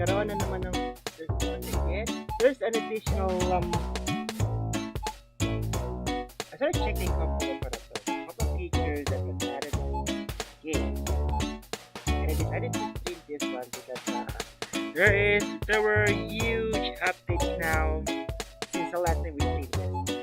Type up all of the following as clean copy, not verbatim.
nagkaroon na naman ng again. There's an additional I started checking couple of features that was added to the game, and I decided to stream this one because there were huge updates now since the last time we streamed this.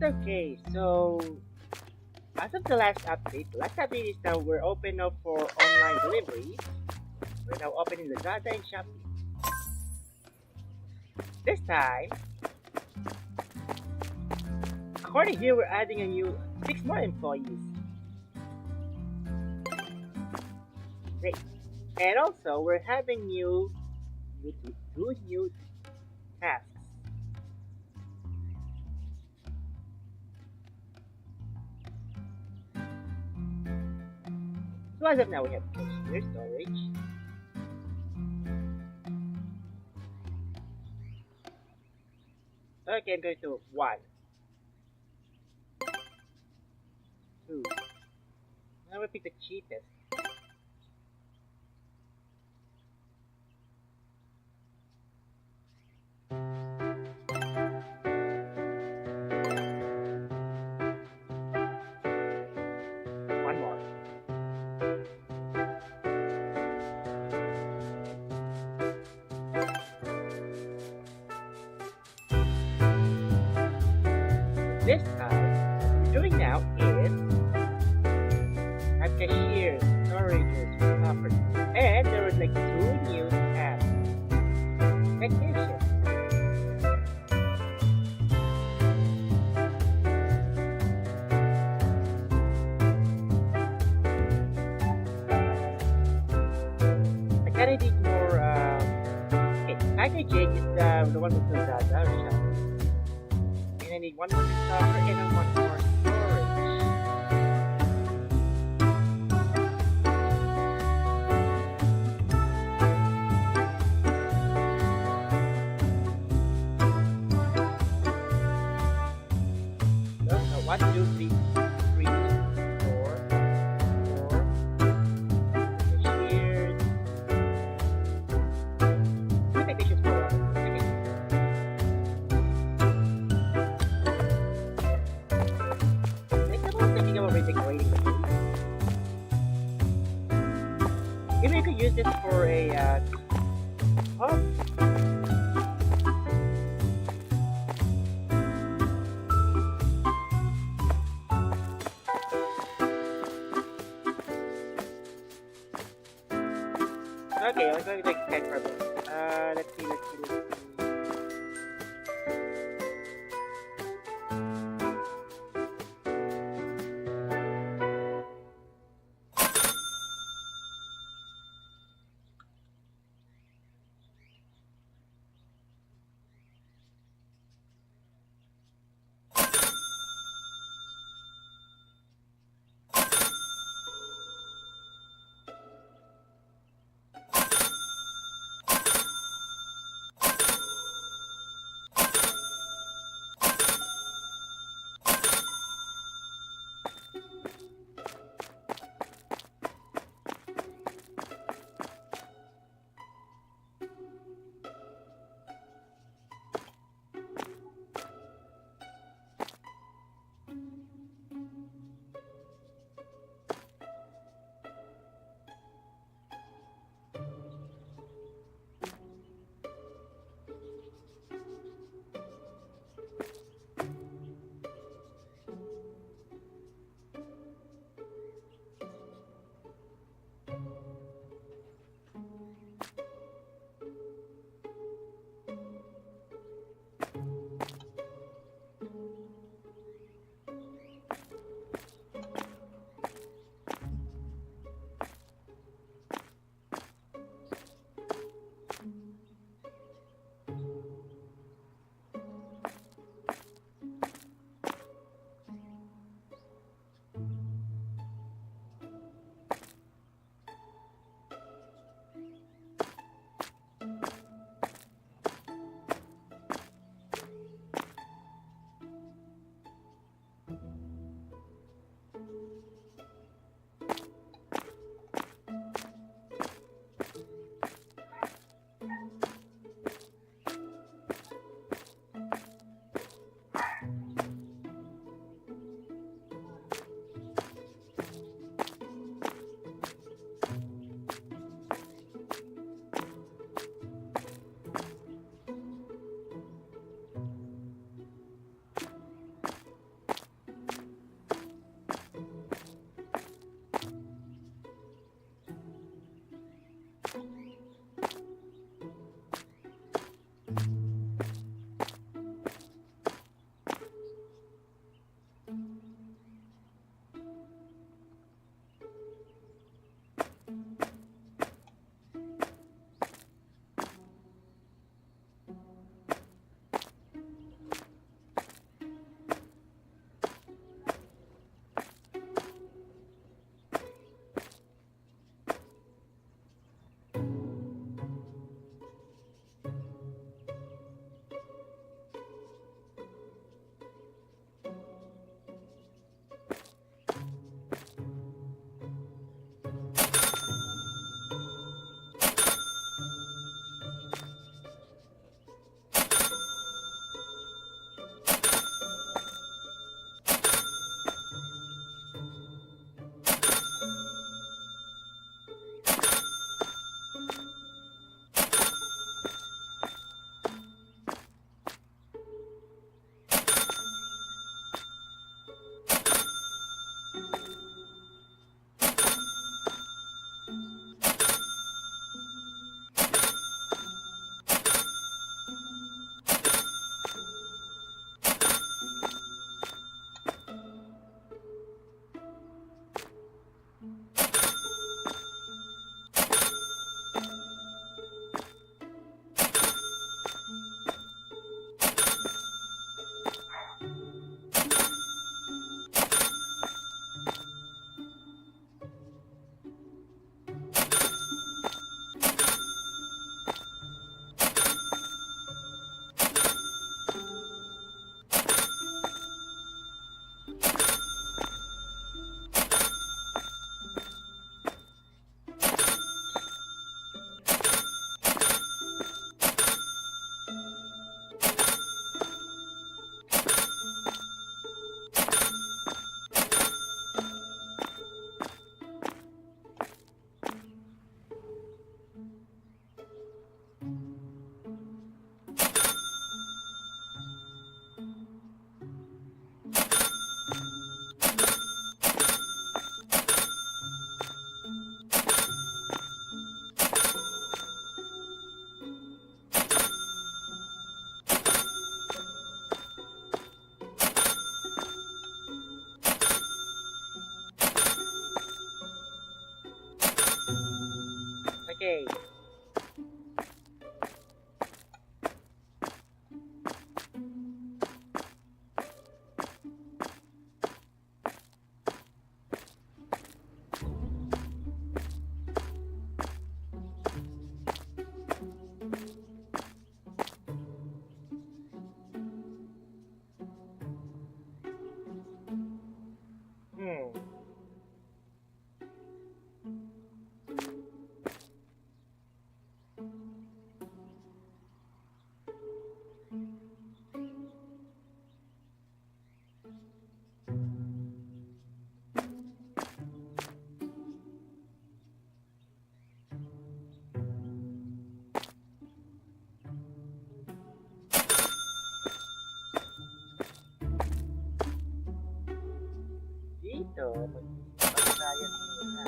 Okay, so as of the last update is now we're open up for online deliveries. We're now open in Lazada and Shopee. This time, according here, we're adding a new 6 more employees. Great. And also, we're having two new tasks. So as of now, we have cashier storage. Okay, I'm going to 1, 2. Now we pick the cheapest. One more. This time, what we're doing now is have cashiers, storages, property, and there was like 2 new tasks. Technician. Tiger Jake is the one with the other shop. And I need one more discover and then one more storage. So, 1, 2, 3, 3, 4, 4. Here. I think they should go on. Okay. I was thinking about redecorating the place. Maybe I could use this for a pub. Okay, I'm going to check for a bit. Let's see, let's see, let's see. Okay. Hmm. Dito, mag-science muna.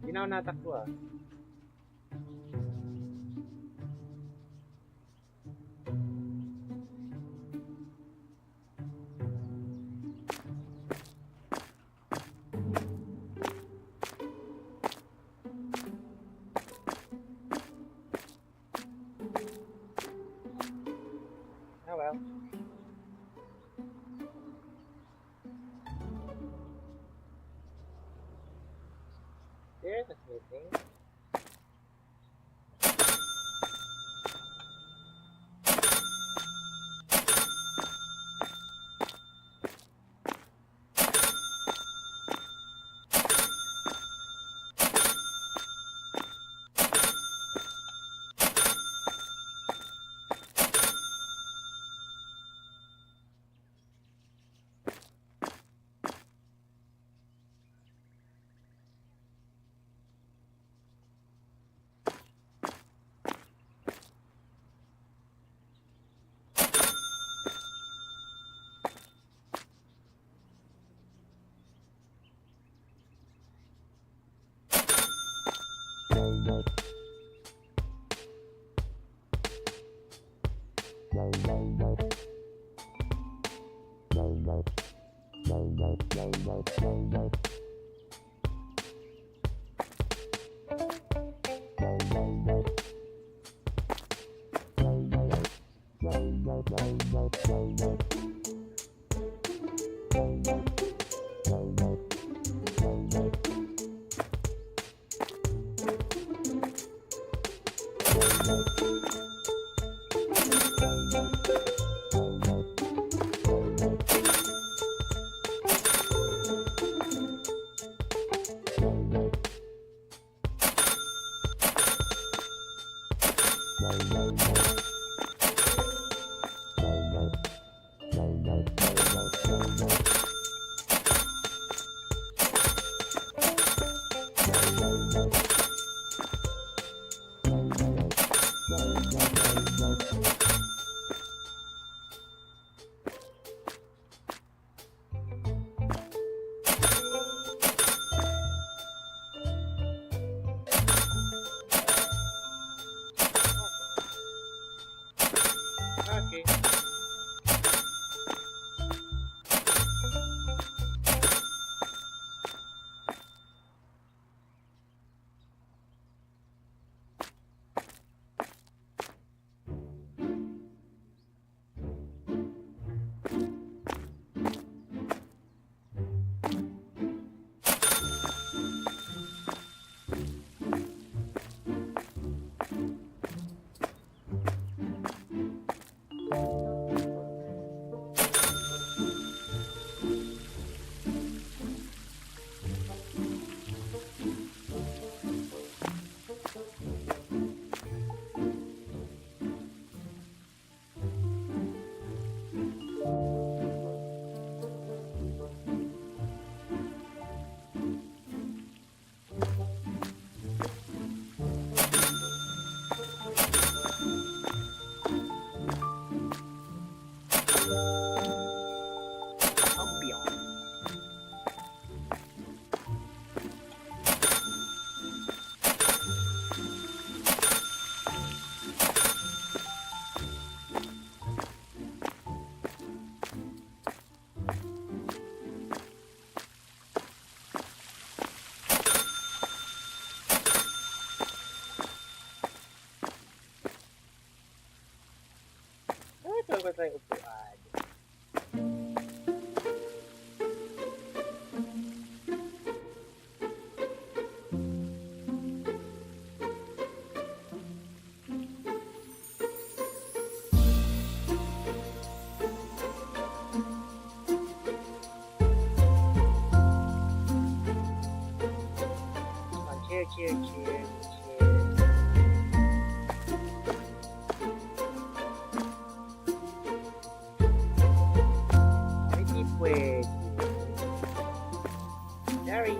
Hindi na ako natakbo ah. Oh well. There's a smithing. Okay. cheer, cheer. Hindi pwede. Sorry.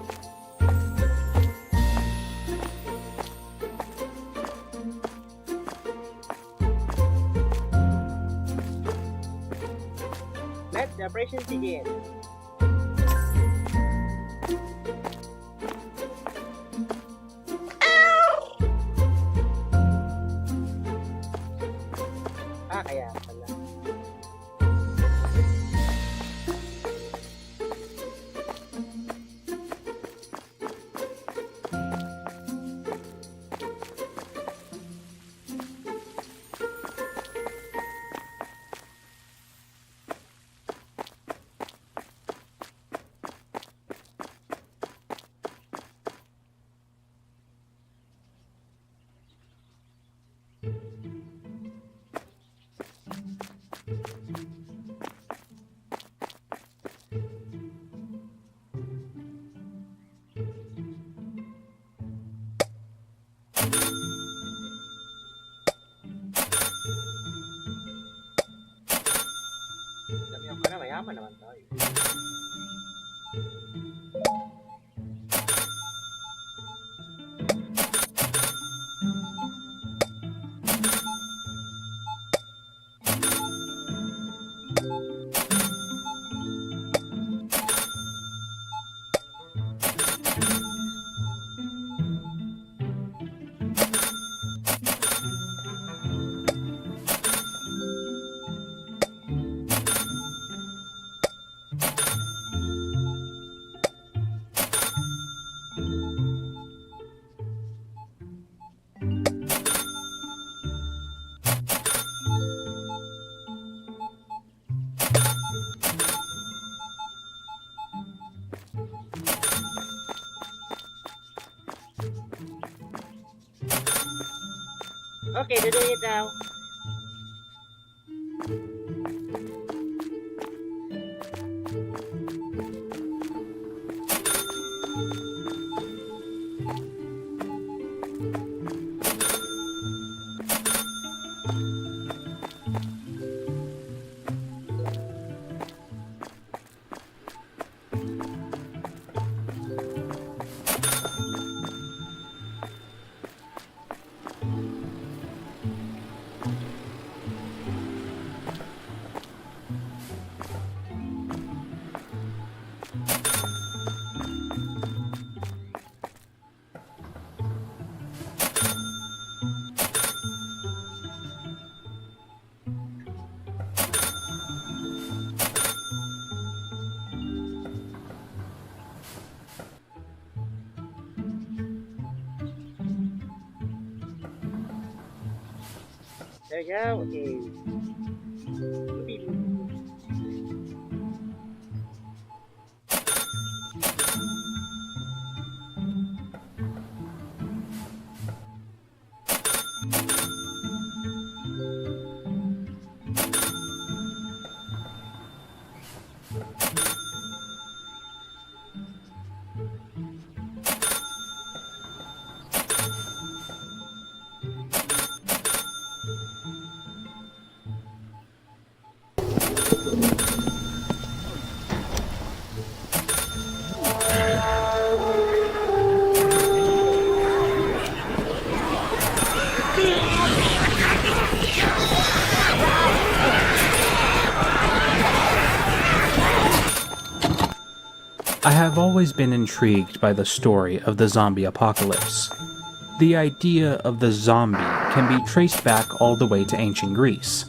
Let the operation begin. Kaya pala. Damihan ka na, mayaman naman tayo. Okay, they're doing it now. There you go. Okay. I have always been intrigued by the story of the zombie apocalypse. The idea of the zombie can be traced back all the way to ancient Greece.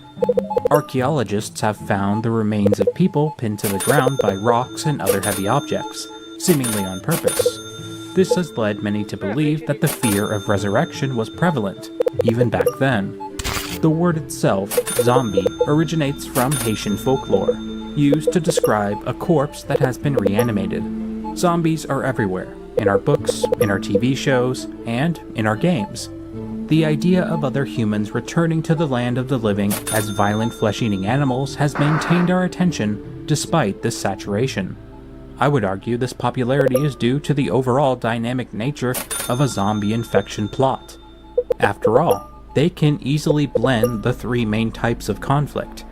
Archaeologists have found the remains of people pinned to the ground by rocks and other heavy objects, seemingly on purpose. This has led many to believe that the fear of resurrection was prevalent, even back then. The word itself, zombie, originates from Haitian folklore, used to describe a corpse that has been reanimated. Zombies are everywhere, in our books, in our TV shows, and in our games. The idea of other humans returning to the land of the living as violent flesh-eating animals has maintained our attention despite this saturation. I would argue this popularity is due to the overall dynamic nature of a zombie infection plot. After all, they can easily blend the three main types of conflict.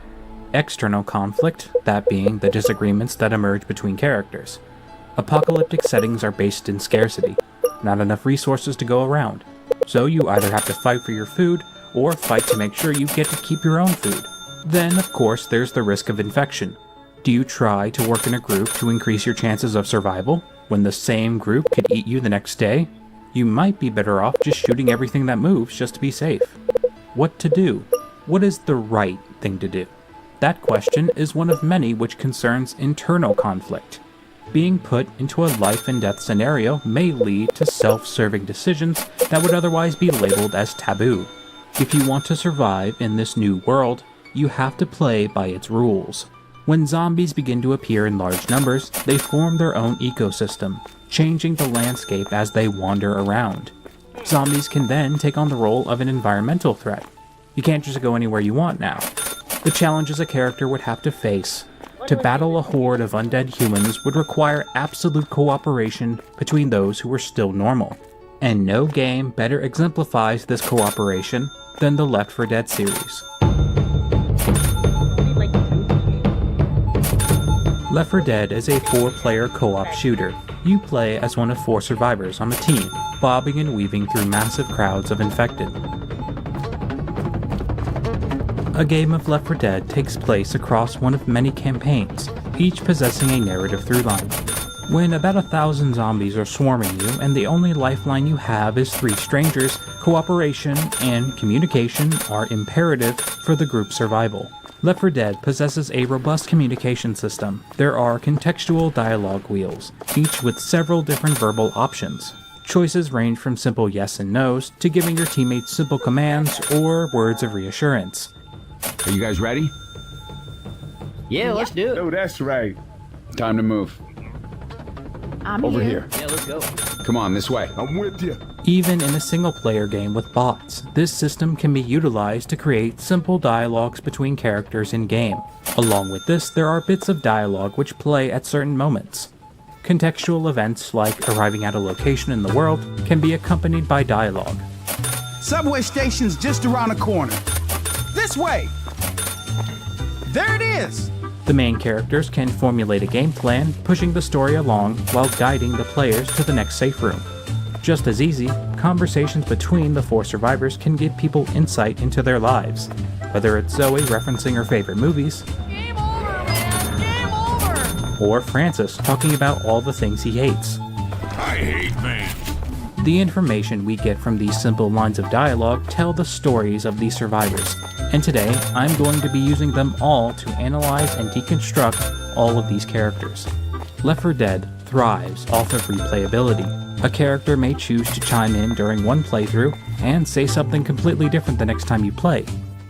External conflict, that being the disagreements that emerge between characters. Apocalyptic settings are based in scarcity, not enough resources to go around, so you either have to fight for your food, or fight to make sure you get to keep your own food. Then, of course, there's the risk of infection. Do you try to work in a group to increase your chances of survival, when the same group could eat you the next day? You might be better off just shooting everything that moves just to be safe. What to do? What is the right thing to do? That question is one of many which concerns internal conflict. Being put into a life and death scenario may lead to self-serving decisions that would otherwise be labeled as taboo. If you want to survive in this new world, you have to play by its rules. When zombies begin to appear in large numbers, they form their own ecosystem, changing the landscape as they wander around. Zombies can then take on the role of an environmental threat. You can't just go anywhere you want now. The challenges a character would have to face to battle a horde of undead humans would require absolute cooperation between those who were still normal. And no game better exemplifies this cooperation than the Left 4 Dead series. Left 4 Dead is a 4-player co-op shooter. You play as one of 4 survivors on a team, bobbing and weaving through massive crowds of infected. A game of Left 4 Dead takes place across one of many campaigns, each possessing a narrative throughline. When about 1,000 zombies are swarming you and the only lifeline you have is 3 strangers, cooperation and communication are imperative for the group's survival. Left 4 Dead possesses a robust communication system. There are contextual dialogue wheels, each with several different verbal options. Choices range from simple yes and no's to giving your teammates simple commands or words of reassurance. Are you guys ready? Yeah, let's do it. Oh, that's right. Time to move. I'm Over here. Yeah, let's go. Come on, this way. I'm with you. Even in a single-player game with bots, this system can be utilized to create simple dialogues between characters in-game. Along with this, there are bits of dialogue which play at certain moments. Contextual events like arriving at a location in the world can be accompanied by dialogue. Subway station's just around the corner. This way! There it is! The main characters can formulate a game plan, pushing the story along while guiding the players to the next safe room. Just as easy, conversations between the 4 survivors can give people insight into their lives, whether it's Zoe referencing her favorite movies, Game over, man! Game over! or Francis talking about all the things he hates. I hate man. The information we get from these simple lines of dialogue tell the stories of these survivors, and today I'm going to be using them all to analyze and deconstruct all of these characters. Left 4 Dead thrives off of replayability. A character may choose to chime in during one playthrough and say something completely different the next time you play.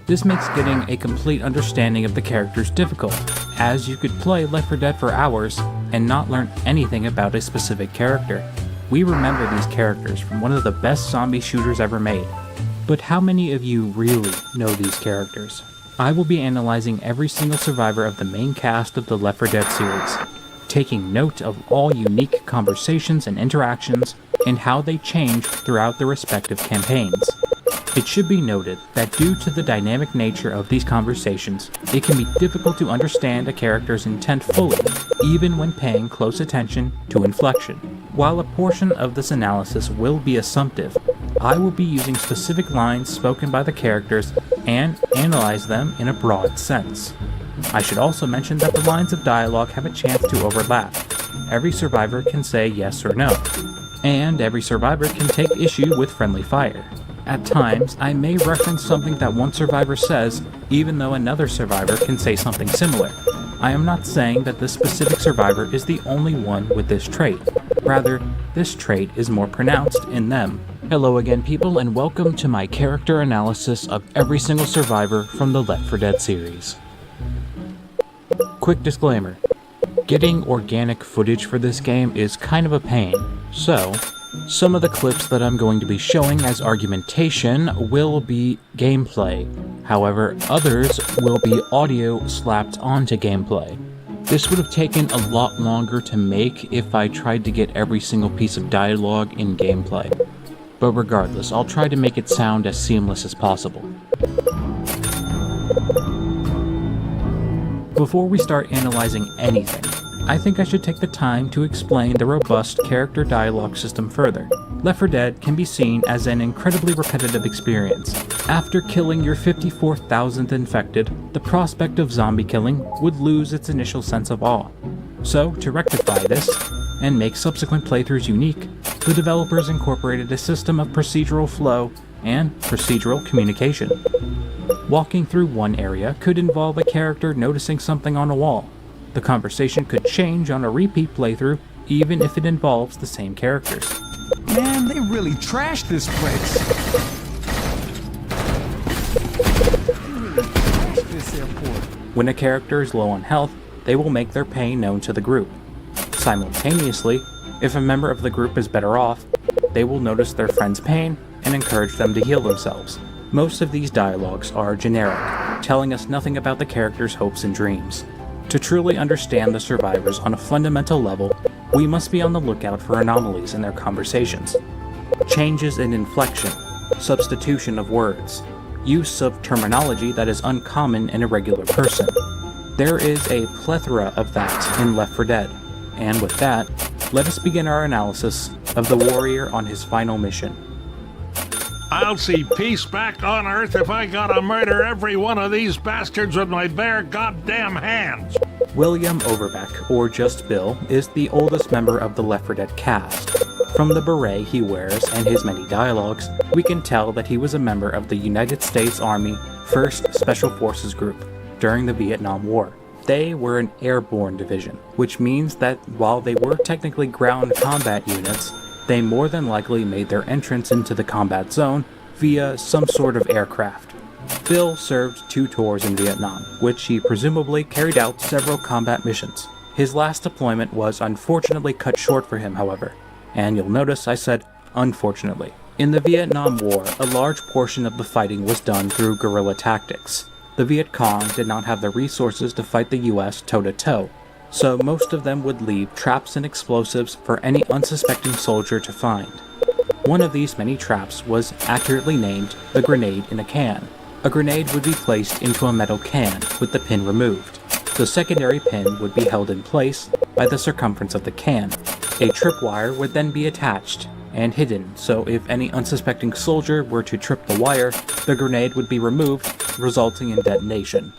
This makes getting a complete understanding of the characters difficult, as you could play Left 4 Dead for hours and not learn anything about a specific character. We remember these characters from one of the best zombie shooters ever made. But how many of you really know these characters? I will be analyzing every single survivor of the main cast of the Left 4 Dead series, taking note of all unique conversations and interactions and how they change throughout their respective campaigns. It should be noted that due to the dynamic nature of these conversations, it can be difficult to understand a character's intent fully, even when paying close attention to inflection. While a portion of this analysis will be assumptive, I will be using specific lines spoken by the characters and analyze them in a broad sense. I should also mention that the lines of dialogue have a chance to overlap. Every survivor can say yes or no, and every survivor can take issue with friendly fire. At times, I may reference something that one survivor says, even though another survivor can say something similar. I am not saying that this specific survivor is the only one with this trait. Rather, this trait is more pronounced in them. Hello again, people, and welcome to my character analysis of every single survivor from the Left 4 Dead series. Quick disclaimer. Getting organic footage for this game is kind of a pain, so some of the clips that I'm going to be showing as argumentation will be gameplay. However, others will be audio slapped onto gameplay. This would have taken a lot longer to make if I tried to get every single piece of dialogue in gameplay. But regardless, I'll try to make it sound as seamless as possible. Before we start analyzing anything, I think I should take the time to explain the robust character dialogue system further. Left 4 Dead can be seen as an incredibly repetitive experience. After killing your 54,000th infected, the prospect of zombie killing would lose its initial sense of awe. So, to rectify this, and make subsequent playthroughs unique, the developers incorporated a system of procedural flow and procedural communication. Walking through one area could involve a character noticing something on a wall. The conversation could change on a repeat playthrough, even if it involves the same characters. Man, they really trashed this place. They really trashed this airport. When a character is low on health, they will make their pain known to the group. Simultaneously, if a member of the group is better off, they will notice their friend's pain and encourage them to heal themselves. Most of these dialogues are generic, telling us nothing about the character's hopes and dreams. To truly understand the survivors on a fundamental level, we must be on the lookout for anomalies in their conversations. Changes in inflection, substitution of words, use of terminology that is uncommon in a regular person. There is a plethora of that in Left 4 Dead, and with that, let us begin our analysis of the warrior on his final mission. I'll see peace back on Earth if I gotta murder every one of these bastards with my bare goddamn hands. William Overbeck, or just Bill, is the oldest member of the Left 4 Dead cast. From the beret he wears and his many dialogues, we can tell that he was a member of the United States Army 1st Special Forces Group during the Vietnam War. They were an airborne division, which means that while they were technically ground combat units, they more than likely made their entrance into the combat zone via some sort of aircraft. Bill served 2 tours in Vietnam, which he presumably carried out several combat missions. His last deployment was unfortunately cut short for him, however, and you'll notice I said unfortunately. In the Vietnam War, a large portion of the fighting was done through guerrilla tactics. The Viet Cong did not have the resources to fight the US toe-to-toe, so most of them would leave traps and explosives for any unsuspecting soldier to find. One of these many traps was accurately named the grenade in a can. A grenade would be placed into a metal can with the pin removed. The secondary pin would be held in place by the circumference of the can. A tripwire would then be attached and hidden, so if any unsuspecting soldier were to trip the wire, the grenade would be removed, resulting in detonation.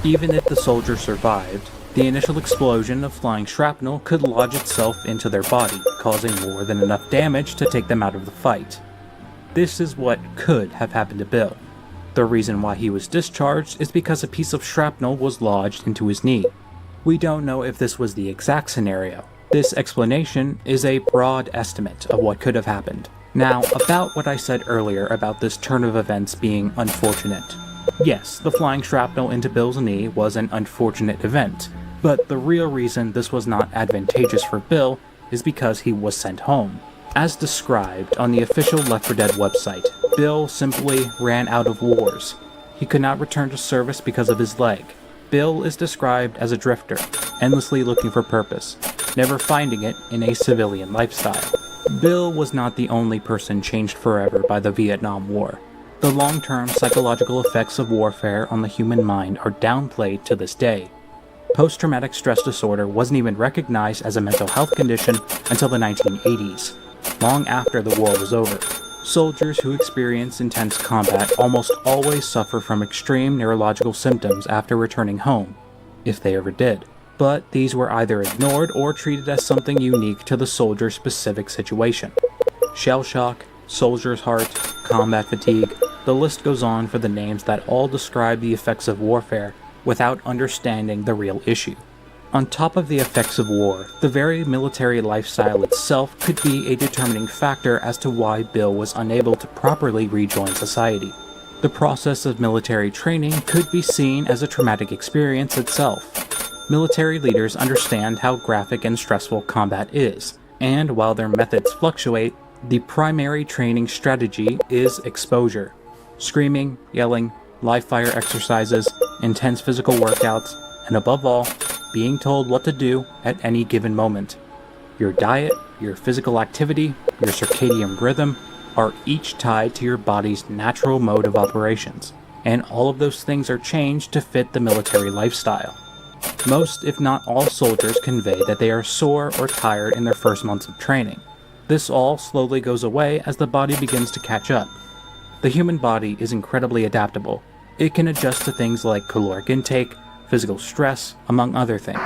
Even if the soldier survived, the initial explosion of flying shrapnel could lodge itself into their body, causing more than enough damage to take them out of the fight. This is what could have happened to Bill. The reason why he was discharged is because a piece of shrapnel was lodged into his knee. We don't know if this was the exact scenario. This explanation is a broad estimate of what could have happened. Now, about what I said earlier about this turn of events being unfortunate. Yes, the flying shrapnel into Bill's knee was an unfortunate event, but the real reason this was not advantageous for Bill is because he was sent home. As described on the official Left 4 Dead website, Bill simply ran out of wars. He could not return to service because of his leg. Bill is described as a drifter, endlessly looking for purpose, never finding it in a civilian lifestyle. Bill was not the only person changed forever by the Vietnam War. The long-term psychological effects of warfare on the human mind are downplayed to this day. Post-traumatic stress disorder wasn't even recognized as a mental health condition until the 1980s, long after the war was over. Soldiers who experience intense combat almost always suffer from extreme neurological symptoms after returning home, if they ever did. But these were either ignored or treated as something unique to the soldier's specific situation. Shell shock, soldier's heart, combat fatigue, the list goes on for the names that all describe the effects of warfare without understanding the real issue. On top of the effects of war, the very military lifestyle itself could be a determining factor as to why Bill was unable to properly rejoin society. The process of military training could be seen as a traumatic experience itself. Military leaders understand how graphic and stressful combat is, and while their methods fluctuate, the primary training strategy is exposure. Screaming, yelling, live fire exercises, intense physical workouts, and above all, being told what to do at any given moment. Your diet, your physical activity, your circadian rhythm are each tied to your body's natural mode of operations, and all of those things are changed to fit the military lifestyle. Most, if not all, soldiers convey that they are sore or tired in their first months of training. This all slowly goes away as the body begins to catch up. The human body is incredibly adaptable. It can adjust to things like caloric intake, physical stress, among other things.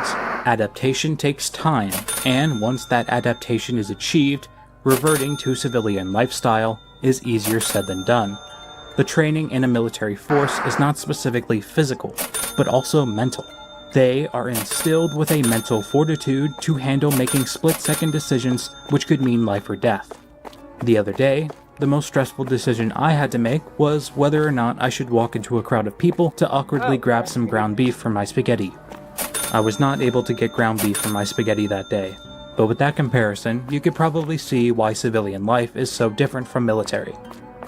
Adaptation takes time, and once that adaptation is achieved, reverting to civilian lifestyle is easier said than done. The training in a military force is not specifically physical, but also mental. They are instilled with a mental fortitude to handle making split-second decisions which could mean life or death. The other day, the most stressful decision I had to make was whether or not I should walk into a crowd of people to awkwardly grab some ground beef for my spaghetti. I was not able to get ground beef for my spaghetti that day, but with that comparison, you could probably see why civilian life is so different from military.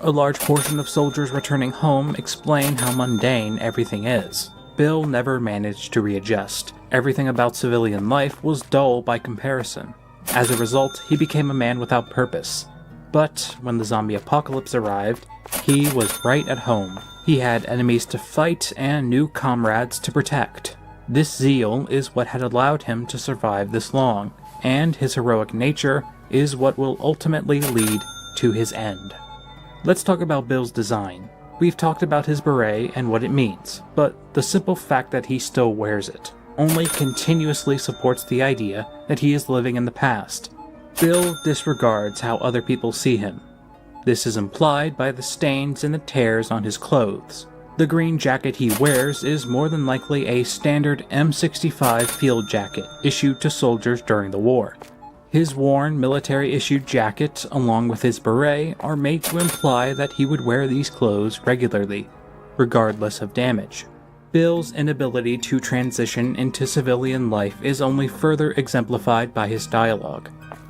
A large portion of soldiers returning home explain how mundane everything is. Bill never managed to readjust. Everything about civilian life was dull by comparison. As a result, he became a man without purpose. But when the zombie apocalypse arrived, he was right at home. He had enemies to fight and new comrades to protect. This zeal is what had allowed him to survive this long, and his heroic nature is what will ultimately lead to his end. Let's talk about Bill's design. We've talked about his beret and what it means, but the simple fact that he still wears it only continuously supports the idea that he is living in the past. Bill disregards how other people see him. This is implied by the stains and the tears on his clothes. The green jacket he wears is more than likely a standard M65 field jacket issued to soldiers during the war. His worn military-issued jacket, along with his beret, are made to imply that he would wear these clothes regularly, regardless of damage. Bill's inability to transition into civilian life is only further exemplified by his dialogue.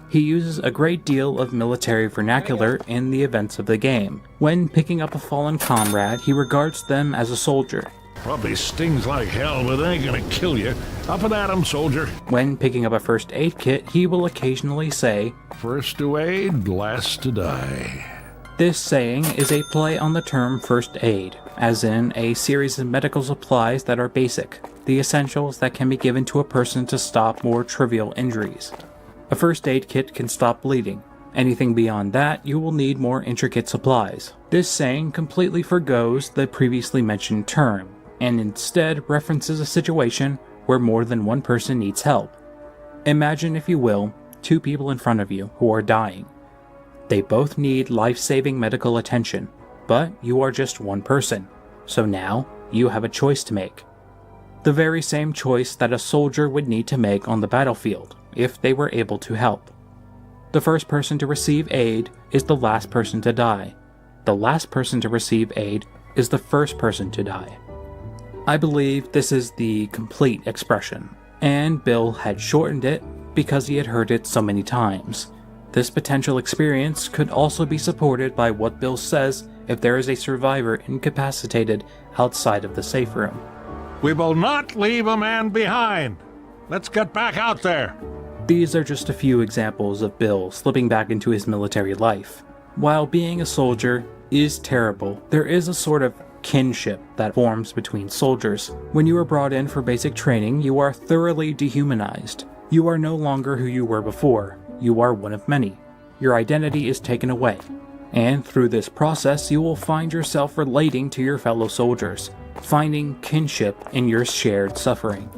He uses a great deal of military vernacular in the events of the game. When picking up a fallen comrade, he regards them as a soldier. Probably stings like hell, but ain't gonna kill you. Up and at 'em, soldier. When picking up a first aid kit, he will occasionally say, First to aid, last to die. This saying is a play on the term first aid, as in a series of medical supplies that are basic, the essentials that can be given to a person to stop more trivial injuries. A first aid kit can stop bleeding. Anything beyond that, you will need more intricate supplies. This saying completely forgoes the previously mentioned term, and instead references a situation where more than one person needs help. Imagine, if you will, two people in front of you who are dying. They both need life-saving medical attention, but you are just one person, so now you have a choice to make. The very same choice that a soldier would need to make on the battlefield, if they were able to help. The first person to receive aid is the last person to die. The last person to receive aid is the first person to die. I believe this is the complete expression, and Bill had shortened it because he had heard it so many times. This potential experience could also be supported by what Bill says if there is a survivor incapacitated outside of the safe room. We will not leave a man behind. Let's get back out there. These are just a few examples of Bill slipping back into his military life. While being a soldier is terrible, there is a sort of kinship that forms between soldiers. When you are brought in for basic training, you are thoroughly dehumanized. You are no longer who you were before. You are one of many. Your identity is taken away. And through this process, you will find yourself relating to your fellow soldiers, finding kinship in your shared suffering.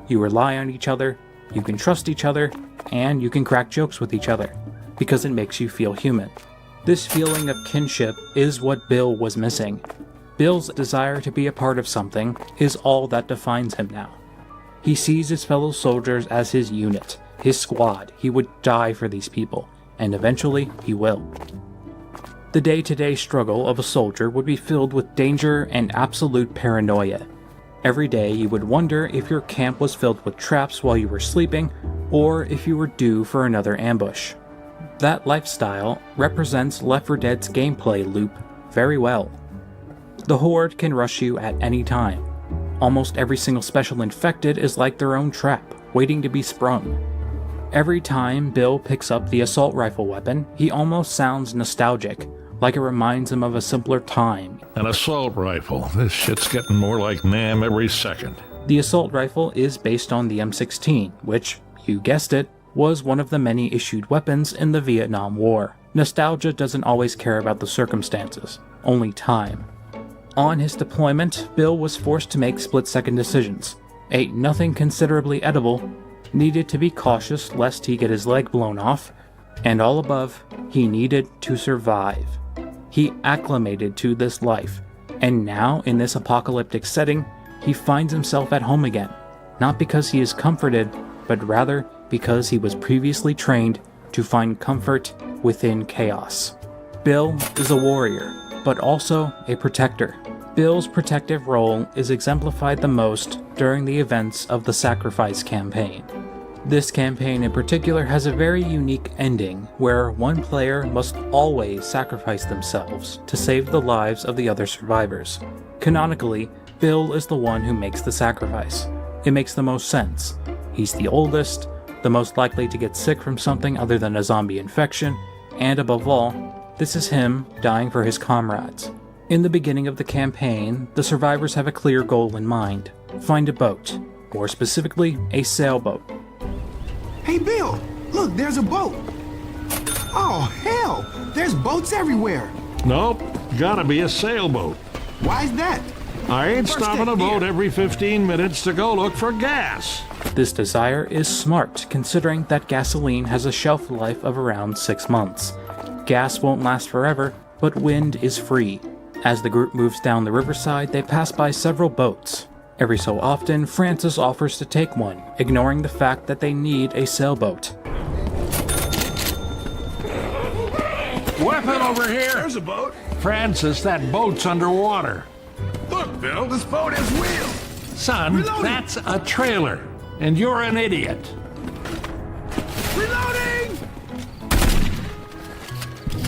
You rely on each other, you can trust each other, and you can crack jokes with each other, because it makes you feel human. This feeling of kinship is what Bill was missing. Bill's desire to be a part of something is all that defines him now. He sees his fellow soldiers as his unit, his squad. He would die for these people, and eventually he will. The day-to-day struggle of a soldier would be filled with danger and absolute paranoia. Every day you would wonder if your camp was filled with traps while you were sleeping, or if you were due for another ambush. That lifestyle represents Left 4 Dead's gameplay loop very well. The Horde can rush you at any time. Almost every single special infected is like their own trap, waiting to be sprung. Every time Bill picks up the assault rifle weapon, he almost sounds nostalgic, like it reminds him of a simpler time. An assault rifle. This shit's getting more like Nam every second. The assault rifle is based on the M16, which, you guessed it, was one of the many issued weapons in the Vietnam War. Nostalgia doesn't always care about the circumstances, only time. On his deployment, Bill was forced to make split-second decisions, ate nothing considerably edible, needed to be cautious lest he get his leg blown off, and all above, he needed to survive. He acclimated to this life, and now in this apocalyptic setting, he finds himself at home again, not because he is comforted, but rather because he was previously trained to find comfort within chaos. Bill is a warrior, but also a protector. Bill's protective role is exemplified the most during the events of the Sacrifice campaign. This campaign in particular has a very unique ending where one player must always sacrifice themselves to save the lives of the other survivors. Canonically, Bill is the one who makes the sacrifice. It makes the most sense. He's the oldest, the most likely to get sick from something other than a zombie infection, and above all, this is him dying for his comrades. In the beginning of the campaign, the survivors have a clear goal in mind: find a boat, more specifically, a sailboat. Hey, Bill, look, there's a boat. Oh, hell, there's boats everywhere. Nope, gotta be a sailboat. Why's that? I ain't First stopping aid a boat gear. every 15 minutes to go look for gas. This desire is smart considering that gasoline has a shelf life of around 6 months. Gas won't last forever, but wind is free. As the group moves down the riverside, they pass by several boats. Every so often, Francis offers to take one, ignoring the fact that they need a sailboat. Weapon over here! There's a boat. Francis, that boat's underwater. Look, Bill, this boat has wheels. Son, Reloading. that's a trailer, and you're an idiot. Reloading!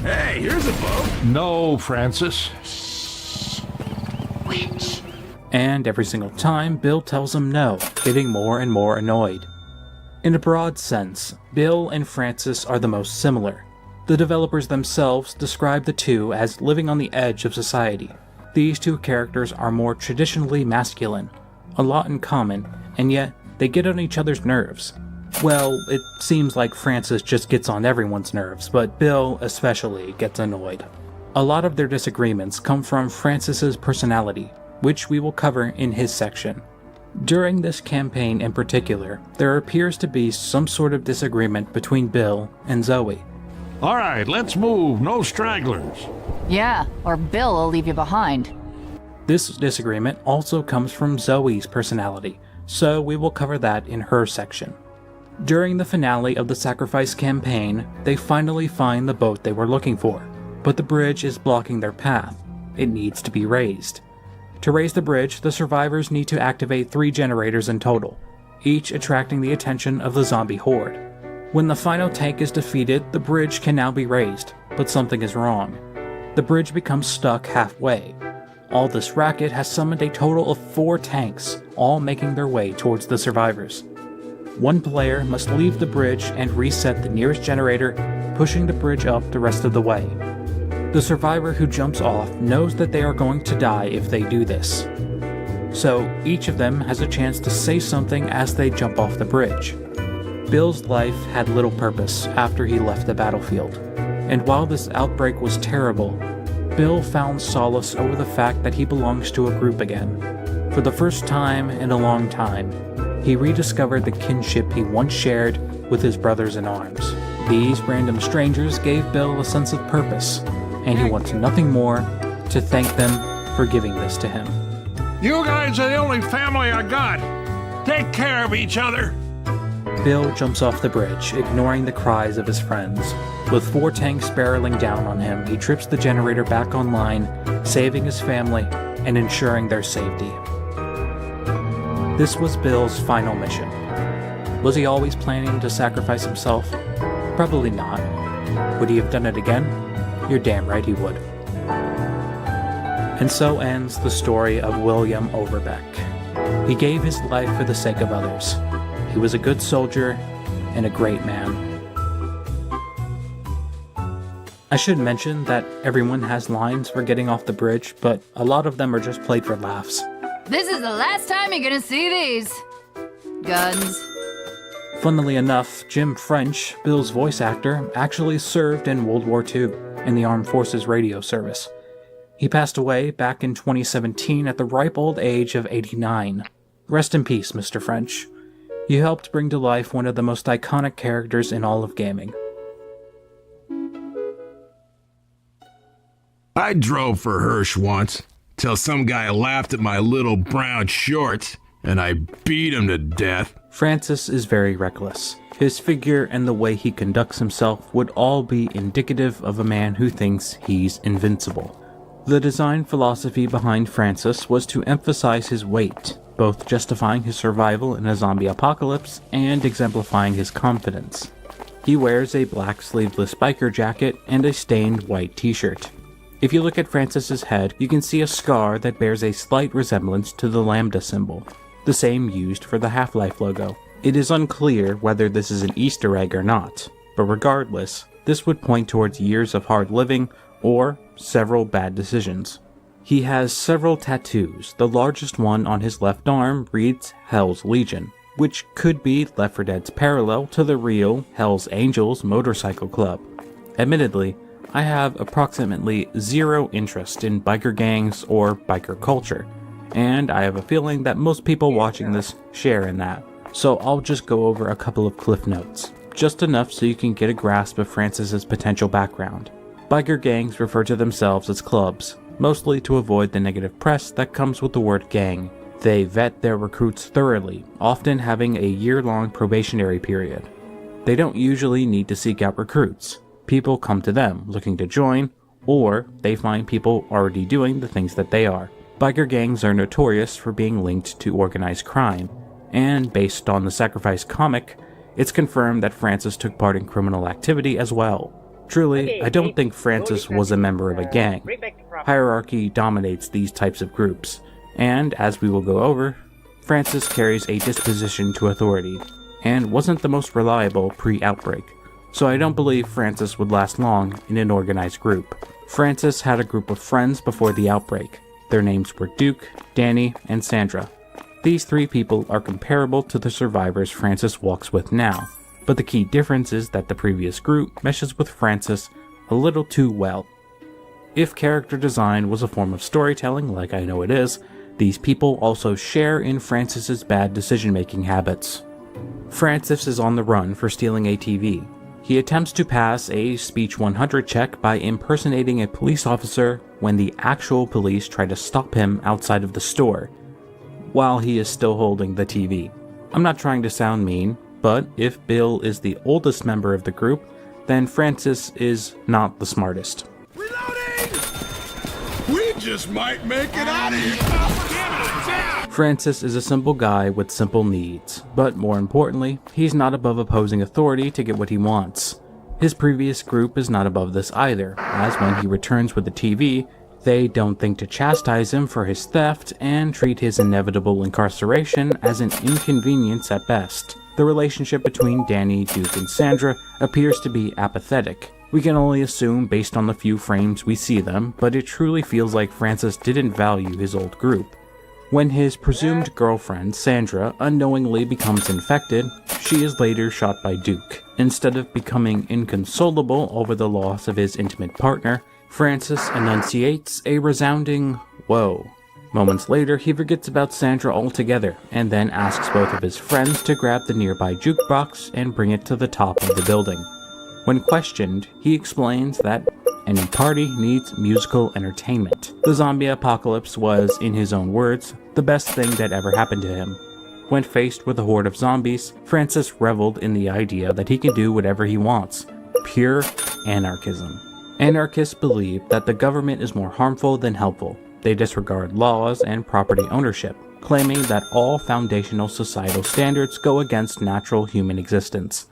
Hey, here's a boat. No, Francis. And every single time, Bill tells him no, getting more and more annoyed. In a broad sense, Bill and Francis are the most similar. The developers themselves describe the two as living on the edge of society. These two characters are more traditionally masculine, a lot in common, and yet they get on each other's nerves. Well, it seems like Francis just gets on everyone's nerves, but Bill especially gets annoyed. A lot of their disagreements come from Francis's personality, which we will cover in his section. During this campaign in particular, there appears to be some sort of disagreement between Bill and Zoe. All right, let's move. No stragglers. Yeah, or Bill will leave you behind. This disagreement also comes from Zoe's personality, so we will cover that in her section. During the finale of the Sacrifice campaign, they finally find the boat they were looking for, but the bridge is blocking their path. It needs to be raised. To raise the bridge, the survivors need to activate 3 generators in total, each attracting the attention of the zombie horde. When the final tank is defeated, the bridge can now be raised, but something is wrong. The bridge becomes stuck halfway. All this racket has summoned a total of 4 tanks, all making their way towards the survivors. One player must leave the bridge and reset the nearest generator, pushing the bridge up the rest of the way. The survivor who jumps off knows that they are going to die if they do this. So each of them has a chance to say something as they jump off the bridge. Bill's life had little purpose after he left the battlefield, and while this outbreak was terrible, Bill found solace over the fact that he belongs to a group again. For the first time in a long time, he rediscovered the kinship he once shared with his brothers in arms. These random strangers gave Bill a sense of purpose, and he wants nothing more to thank them for giving this to him. You guys are the only family I got. Take care of each other. Bill jumps off the bridge, ignoring the cries of his friends. With 4 tanks barreling down on him, he trips the generator back online, saving his family and ensuring their safety. This was Bill's final mission. Was he always planning to sacrifice himself? Probably not. Would he have done it again? You're damn right he would. And so ends the story of William Overbeck. He gave his life for the sake of others. He was a good soldier and a great man. I should mention that everyone has lines for getting off the bridge, but a lot of them are just played for laughs. This is the last time you're gonna see these. Guns. Funnily enough, Jim French, Bill's voice actor, actually served in World War II in the Armed Forces Radio Service. He passed away back in 2017 at the ripe old age of 89. Rest in peace, Mr. French. You helped bring to life one of the most iconic characters in all of gaming. I drove for Hirsch once, till some guy laughed at my little brown shorts, and I beat him to death. Francis is very reckless. His figure and the way he conducts himself would all be indicative of a man who thinks he's invincible. The design philosophy behind Francis was to emphasize his weight, both justifying his survival in a zombie apocalypse and exemplifying his confidence. He wears a black sleeveless biker jacket and a stained white t-shirt. If you look at Francis's head, you can see a scar that bears a slight resemblance to the Lambda symbol, the same used for the Half-Life logo. It is unclear whether this is an Easter egg or not, but regardless, this would point towards years of hard living or several bad decisions. He has several tattoos. The largest one on his left arm reads Hell's Legion, which could be Left 4 Dead's parallel to the real Hell's Angels motorcycle club. Admittedly, I have approximately zero interest in biker gangs or biker culture, and I have a feeling that most people watching this share in that, so I'll just go over a couple of cliff notes, just enough so you can get a grasp of Francis's potential background. Biker gangs refer to themselves as clubs, mostly to avoid the negative press that comes with the word gang. They vet their recruits thoroughly, often having a year-long probationary period. They don't usually need to seek out recruits. People come to them looking to join, or they find people already doing the things that they are. Biker gangs are notorious for being linked to organized crime, and based on the Sacrifice comic, it's confirmed that Francis took part in criminal activity as well. Truly, I don't think Francis was a member of a gang. Hierarchy dominates these types of groups, and as we will go over, Francis carries a disposition to authority, and wasn't the most reliable pre-outbreak. So I don't believe Francis would last long in an organized group. Francis had a group of friends before the outbreak. Their names were Duke, Danny, and Sandra. These three people are comparable to the survivors Francis walks with now, but the key difference is that the previous group meshes with Francis a little too well. If character design was a form of storytelling, like I know it is, these people also share in Francis's bad decision-making habits. Francis is on the run for stealing a TV. He attempts to pass a Speech 100 check by impersonating a police officer when the actual police try to stop him outside of the store, while he is still holding the TV. I'm not trying to sound mean, but if Bill is the oldest member of the group, then Francis is not the smartest. Reloading! We just might make it out of here! Francis is a simple guy with simple needs, but more importantly, he's not above opposing authority to get what he wants. His previous group is not above this either, as when he returns with the TV, they don't think to chastise him for his theft and treat his inevitable incarceration as an inconvenience at best. The relationship between Danny, Duke, and Sandra appears to be apathetic. We can only assume based on the few frames we see them, but it truly feels like Francis didn't value his old group. When his presumed girlfriend, Sandra, unknowingly becomes infected, she is later shot by Duke. Instead of becoming inconsolable over the loss of his intimate partner, Francis enunciates a resounding, "Whoa." Moments later, he forgets about Sandra altogether, and then asks both of his friends to grab the nearby jukebox and bring it to the top of the building. When questioned, he explains that any party needs musical entertainment. The zombie apocalypse was, in his own words, the best thing that ever happened to him. When faced with a horde of zombies, Francis reveled in the idea that he can do whatever he wants. Pure anarchism. Anarchists believe that the government is more harmful than helpful. They disregard laws and property ownership, claiming that all foundational societal standards go against natural human existence.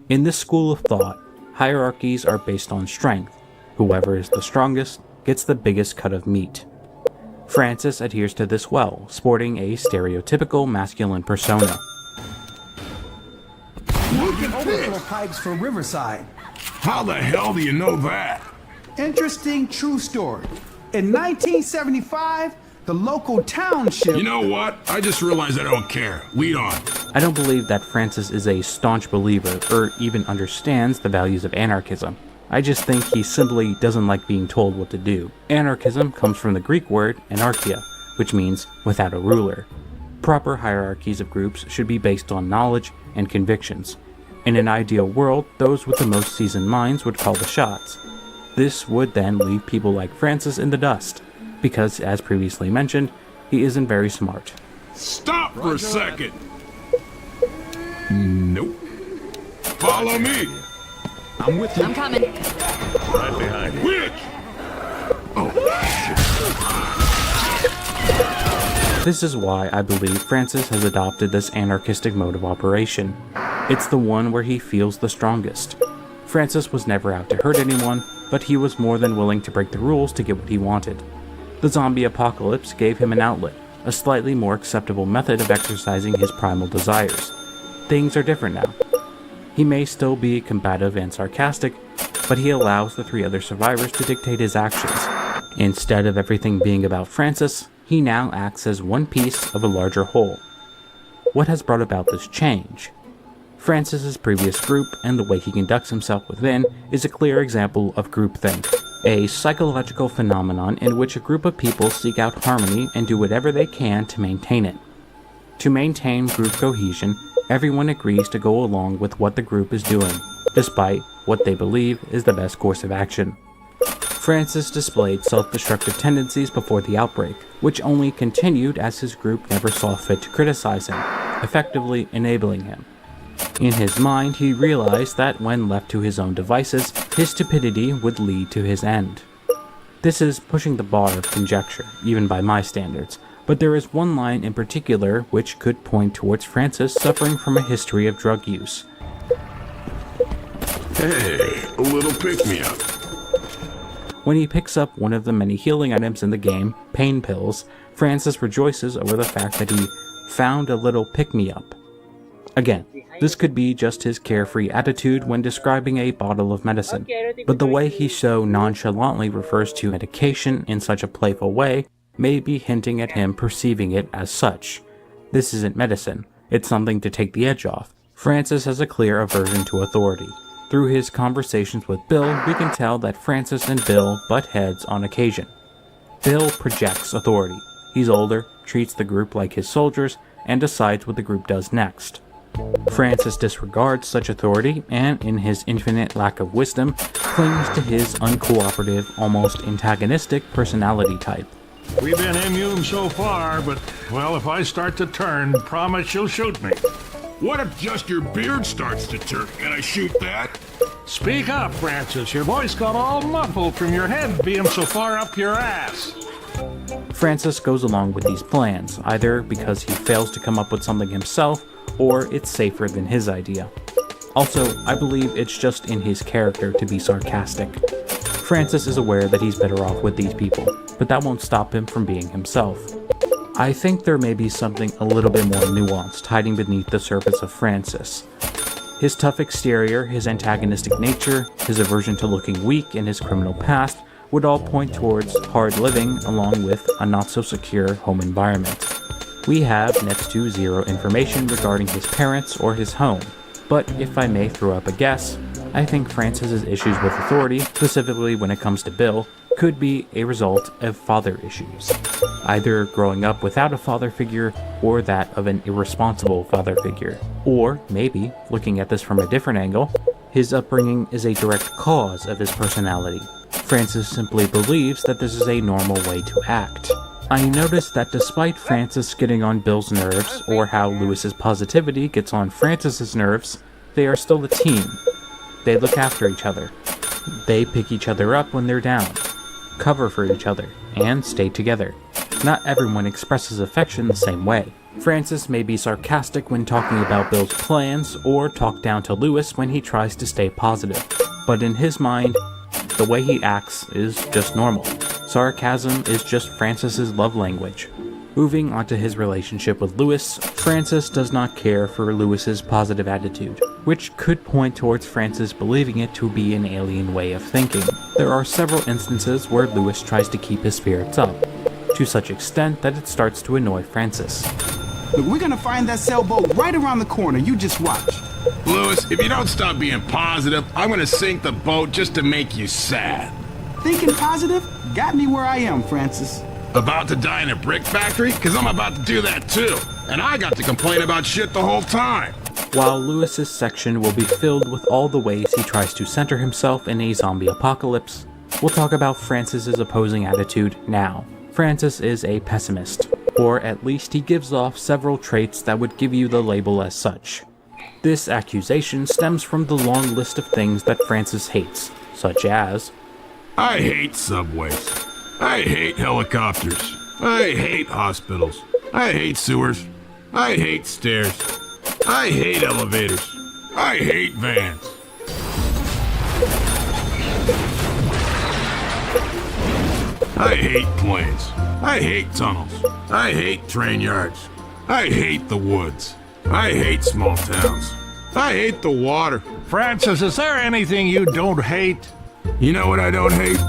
In this school of thought, hierarchies are based on strength. Whoever is the strongest gets the biggest cut of meat. Francis adheres to this well, sporting a stereotypical masculine persona. Look at overflow pipes for Riverside. How the hell do you know that? Interesting true story. In 1975, the local township... You know what? I just realized I don't care. Lead on. I don't believe that Francis is a staunch believer or even understands the values of anarchism. I just think he simply doesn't like being told what to do. Anarchism comes from the Greek word anarchia, which means without a ruler. Proper hierarchies of groups should be based on knowledge and convictions. In an ideal world, those with the most seasoned minds would call the shots. This would then leave people like Francis in the dust, because, as previously mentioned, he isn't very smart. Stop for a second. Nope. Follow me. I'm with you. I'm coming. Right behind you. Which? This is why I believe Francis has adopted this anarchistic mode of operation. It's the one where he feels the strongest. Francis was never out to hurt anyone, but he was more than willing to break the rules to get what he wanted. The zombie apocalypse gave him an outlet, a slightly more acceptable method of exercising his primal desires. Things are different now. He may still be combative and sarcastic, but he allows the 3 other survivors to dictate his actions. Instead of everything being about Francis, he now acts as one piece of a larger whole. What has brought about this change? Francis's previous group and the way he conducts himself within is a clear example of groupthink, a psychological phenomenon in which a group of people seek out harmony and do whatever they can to maintain it. To maintain group cohesion, everyone agrees to go along with what the group is doing, despite what they believe is the best course of action. Francis displayed self-destructive tendencies before the outbreak, which only continued as his group never saw fit to criticize him, effectively enabling him. In his mind, he realized that when left to his own devices, his stupidity would lead to his end. This is pushing the bar of conjecture, even by my standards, but there is one line in particular which could point towards Francis suffering from a history of drug use. Hey, a little pick-me-up. When he picks up one of the many healing items in the game, pain pills, Francis rejoices over the fact that he found a little pick-me-up. Again, this could be just his carefree attitude when describing a bottle of medicine, but the way he so nonchalantly refers to medication in such a playful way may be hinting at him perceiving it as such. This isn't medicine, it's something to take the edge off. Francis has a clear aversion to authority. Through his conversations with Bill, we can tell that Francis and Bill butt heads on occasion. Bill projects authority. He's older, treats the group like his soldiers, and decides what the group does next. Francis disregards such authority and, in his infinite lack of wisdom, clings to his uncooperative, almost antagonistic personality type. We've been immune so far, but, well, if I start to turn, promise you'll shoot me. What if just your beard starts to turn and I shoot that? Speak up, Francis. Your voice got all muffled from your head being so far up your ass. Francis goes along with these plans, either because he fails to come up with something himself, or it's safer than his idea. Also, I believe it's just in his character to be sarcastic. Francis is aware that he's better off with these people, but that won't stop him from being himself. I think there may be something a little bit more nuanced hiding beneath the surface of Francis. His tough exterior, his antagonistic nature, his aversion to looking weak, and his criminal past would all point towards hard living along with a not-so-secure home environment. We have next to zero information regarding his parents or his home, but if I may throw up a guess, I think Francis's issues with authority, specifically when it comes to Bill, could be a result of father issues. Either growing up without a father figure or that of an irresponsible father figure. Or maybe, looking at this from a different angle, his upbringing is a direct cause of his personality. Francis simply believes that this is a normal way to act. I noticed that despite Francis getting on Bill's nerves, or how Lewis's positivity gets on Francis's nerves, they are still a team. They look after each other. They pick each other up when they're down, cover for each other, and stay together. Not everyone expresses affection the same way. Francis may be sarcastic when talking about Bill's plans, or talk down to Lewis when he tries to stay positive. But in his mind, the way he acts is just normal. Sarcasm is just Francis's love language. Moving on to his relationship with Lewis, Francis does not care for Lewis's positive attitude, which could point towards Francis believing it to be an alien way of thinking. There are several instances where Lewis tries to keep his spirits up, to such extent that it starts to annoy Francis. Look, we're gonna find that sailboat right around the corner. You just watch. Lewis, if you don't stop being positive, I'm gonna sink the boat just to make you sad. Thinking positive got me where I am, Francis. About to die in a brick factory? Cause I'm about to do that too. And I got to complain about shit the whole time. While Lewis's section will be filled with all the ways he tries to center himself in a zombie apocalypse, we'll talk about Francis's opposing attitude now. Francis is a pessimist, or at least he gives off several traits that would give you the label as such. This accusation stems from the long list of things that Francis hates, such as: I hate subways. I hate helicopters. I hate hospitals. I hate sewers. I hate stairs. I hate elevators. I hate vans. I hate planes. I hate tunnels. I hate train yards. I hate the woods. I hate small towns. I hate the water. Francis, is there anything you don't hate? You know what I don't hate?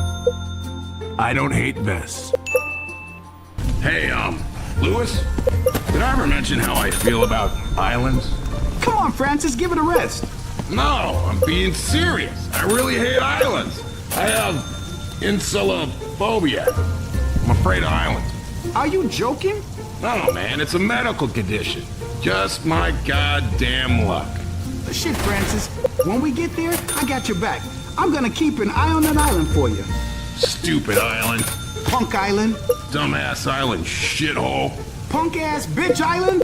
I don't hate vests. Hey, Lewis? Did I ever mention how I feel about islands? Come on, Francis, give it a rest. No, I'm being serious. I really hate islands. I have insulaphobia. I'm afraid of islands. Are you joking? No, man, it's a medical condition. Just my goddamn luck. Shit, Francis. When we get there, I got your back. I'm gonna keep an eye on that island for you. Stupid island. Punk island. Dumbass island, shithole. Punk ass bitch island.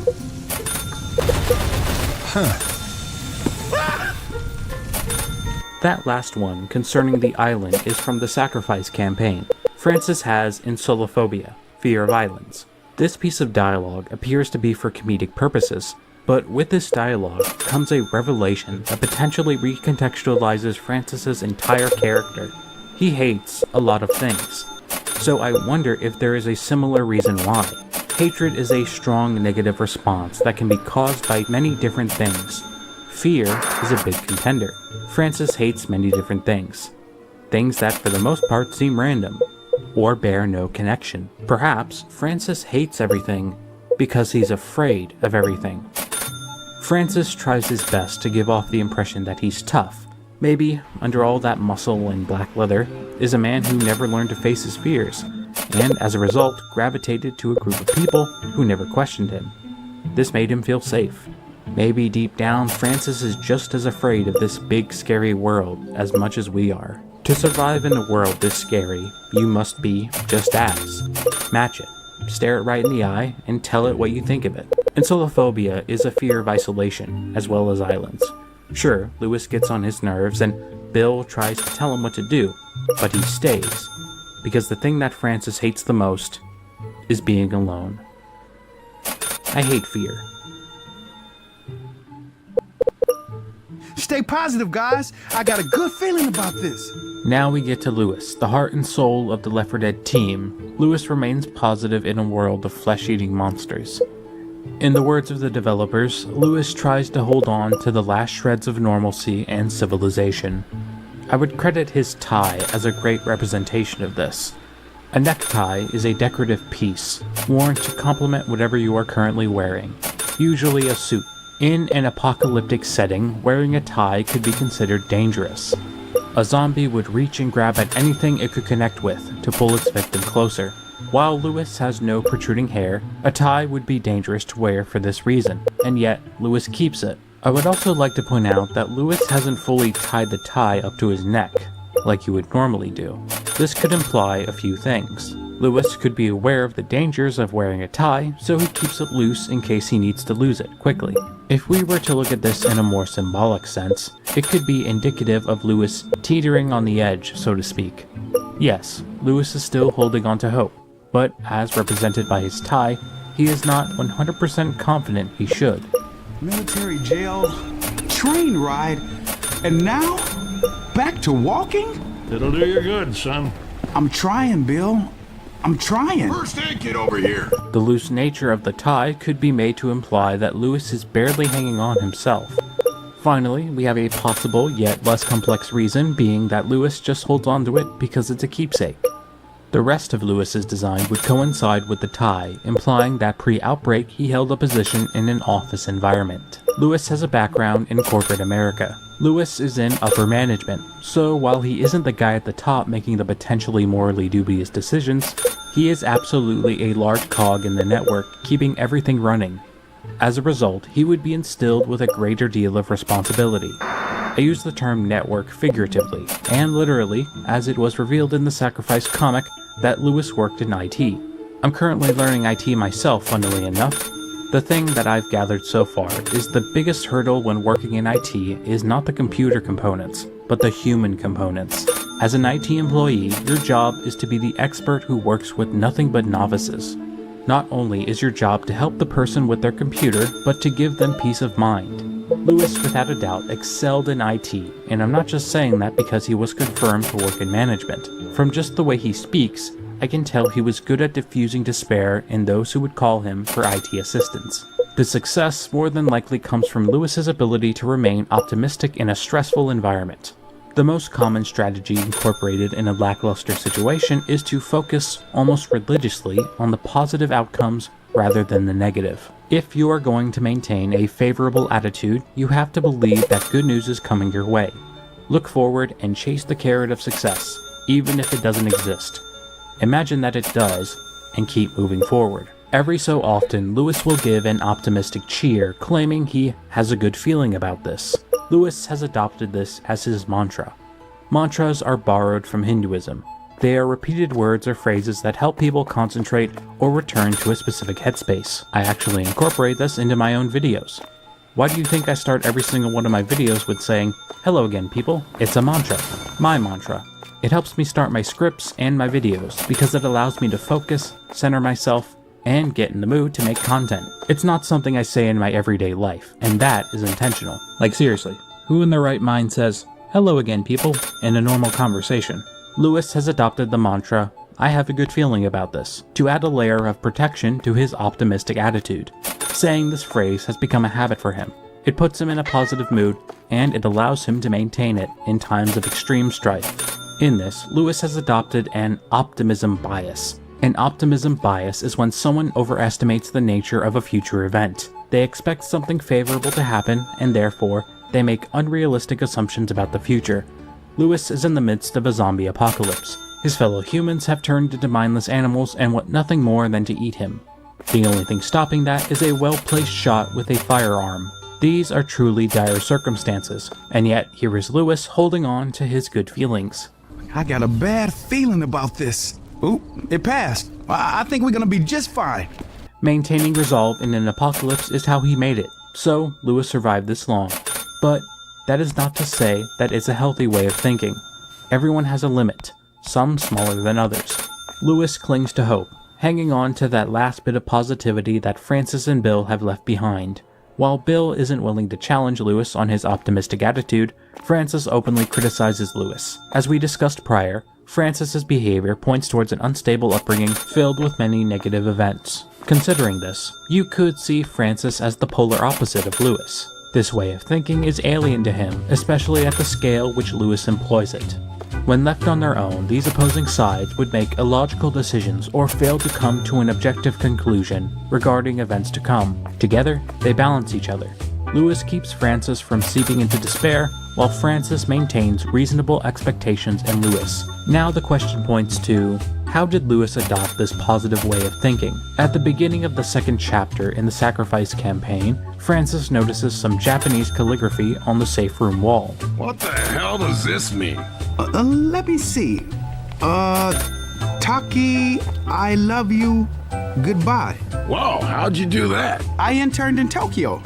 That last one, concerning the island, is from the Sacrifice campaign. Francis has insulaphobia, fear of islands. This piece of dialogue appears to be for comedic purposes, but with this dialogue comes a revelation that potentially recontextualizes Francis's entire character. He hates a lot of things, so I wonder if there is a similar reason why. Hatred is a strong negative response that can be caused by many different things. Fear is a big contender. Francis hates many different things. Things that for the most part seem random, or bear no connection. Perhaps Francis hates everything because he's afraid of everything. Francis tries his best to give off the impression that he's tough. Maybe, under all that muscle and black leather, is a man who never learned to face his fears, and as a result gravitated to a group of people who never questioned him. This made him feel safe. Maybe deep down, Francis is just as afraid of this big scary world as much as we are. To survive in a world this scary, you must be just as. Match it. Stare it right in the eye and tell it what you think of it. Insulaphobia is a fear of isolation, as well as islands. Sure, Lewis gets on his nerves and Bill tries to tell him what to do, but he stays, because the thing that Francis hates the most is being alone. I hate fear. Stay positive, guys. I got a good feeling about this. Now we get to Lewis, the heart and soul of the Left 4 Dead team. Lewis remains positive in a world of flesh-eating monsters. In the words of the developers, Lewis tries to hold on to the last shreds of normalcy and civilization. I would credit his tie as a great representation of this. A necktie is a decorative piece, worn to complement whatever you are currently wearing, usually a suit. In an apocalyptic setting, wearing a tie could be considered dangerous. A zombie would reach and grab at anything it could connect with to pull its victim closer. While Lewis has no protruding hair, a tie would be dangerous to wear for this reason, and yet Lewis keeps it. I would also like to point out that Lewis hasn't fully tied the tie up to his neck, like you would normally do. This could imply a few things. Lewis could be aware of the dangers of wearing a tie, so he keeps it loose in case he needs to lose it quickly. If we were to look at this in a more symbolic sense, it could be indicative of Lewis teetering on the edge, so to speak. Yes, Lewis is still holding on to hope, but as represented by his tie, he is not 100% confident he should. Military jail, train ride, and now back to walking? It'll do you good, son. I'm trying, Bill. I'm trying. First aid kit over here. The loose nature of the tie could be made to imply that Lewis is barely hanging on himself. Finally, we have a possible yet less complex reason being that Lewis just holds onto it because it's a keepsake. The rest of Lewis's design would coincide with the tie, implying that pre-outbreak he held a position in an office environment. Lewis has a background in corporate America. Lewis is in upper management, so while he isn't the guy at the top making the potentially morally dubious decisions, he is absolutely a large cog in the network, keeping everything running. As a result, he would be instilled with a greater deal of responsibility. I use the term network figuratively, and literally, as it was revealed in the Sacrifice comic that Lewis worked in IT. I'm currently learning IT myself, funnily enough. The thing that I've gathered so far is the biggest hurdle when working in IT is not the computer components, but the human components. As an IT employee, your job is to be the expert who works with nothing but novices. Not only is your job to help the person with their computer, but to give them peace of mind. Lewis, without a doubt, excelled in IT, and I'm not just saying that because he was confirmed to work in management. From just the way he speaks, I can tell he was good at diffusing despair in those who would call him for IT assistance. The success more than likely comes from Lewis's ability to remain optimistic in a stressful environment. The most common strategy incorporated in a lackluster situation is to focus almost religiously on the positive outcomes rather than the negative. If you are going to maintain a favorable attitude, you have to believe that good news is coming your way. Look forward and chase the carrot of success, even if it doesn't exist. Imagine that it does, and keep moving forward. Every so often, Lewis will give an optimistic cheer, claiming he has a good feeling about this. Lewis has adopted this as his mantra. Mantras are borrowed from Hinduism. They are repeated words or phrases that help people concentrate or return to a specific headspace. I actually incorporate this into my own videos. Why do you think I start every single one of my videos with saying, "Hello again, people"? It's a mantra. My mantra. It helps me start my scripts and my videos because it allows me to focus, center myself, and get in the mood to make content. It's not something I say in my everyday life, and that is intentional. Like seriously, who in their right mind says, "Hello again, people," in a normal conversation? Lewis has adopted the mantra, "I have a good feeling about this," to add a layer of protection to his optimistic attitude. Saying this phrase has become a habit for him. It puts him in a positive mood, and it allows him to maintain it in times of extreme strife. In this, Lewis has adopted an optimism bias. An optimism bias is when someone overestimates the nature of a future event. They expect something favorable to happen, and therefore, they make unrealistic assumptions about the future. Lewis is in the midst of a zombie apocalypse. His fellow humans have turned into mindless animals and want nothing more than to eat him. The only thing stopping that is a well-placed shot with a firearm. These are truly dire circumstances, and yet here is Lewis holding on to his good feelings. I got a bad feeling about this. Oop, it passed. I think we're gonna be just fine. Maintaining resolve in an apocalypse is how he made it, so Lewis survived this long. But that is not to say that it's a healthy way of thinking. Everyone has a limit, some smaller than others. Lewis clings to hope, hanging on to that last bit of positivity that Francis and Bill have left behind. While Bill isn't willing to challenge Lewis on his optimistic attitude, Francis openly criticizes Lewis. As we discussed prior, Francis's behavior points towards an unstable upbringing filled with many negative events. Considering this, you could see Francis as the polar opposite of Lewis. This way of thinking is alien to him, especially at the scale which Lewis employs it. When left on their own, these opposing sides would make illogical decisions or fail to come to an objective conclusion regarding events to come. Together, they balance each other. Lewis keeps Francis from seeping into despair, while Francis maintains reasonable expectations in Lewis. Now the question points to, how did Lewis adopt this positive way of thinking? At the beginning of the second chapter in the Sacrifice campaign, Francis notices some Japanese calligraphy on the safe room wall. What the hell does this mean? Let me see. Taki, I love you, goodbye. Whoa, how'd you do that? I interned in Tokyo.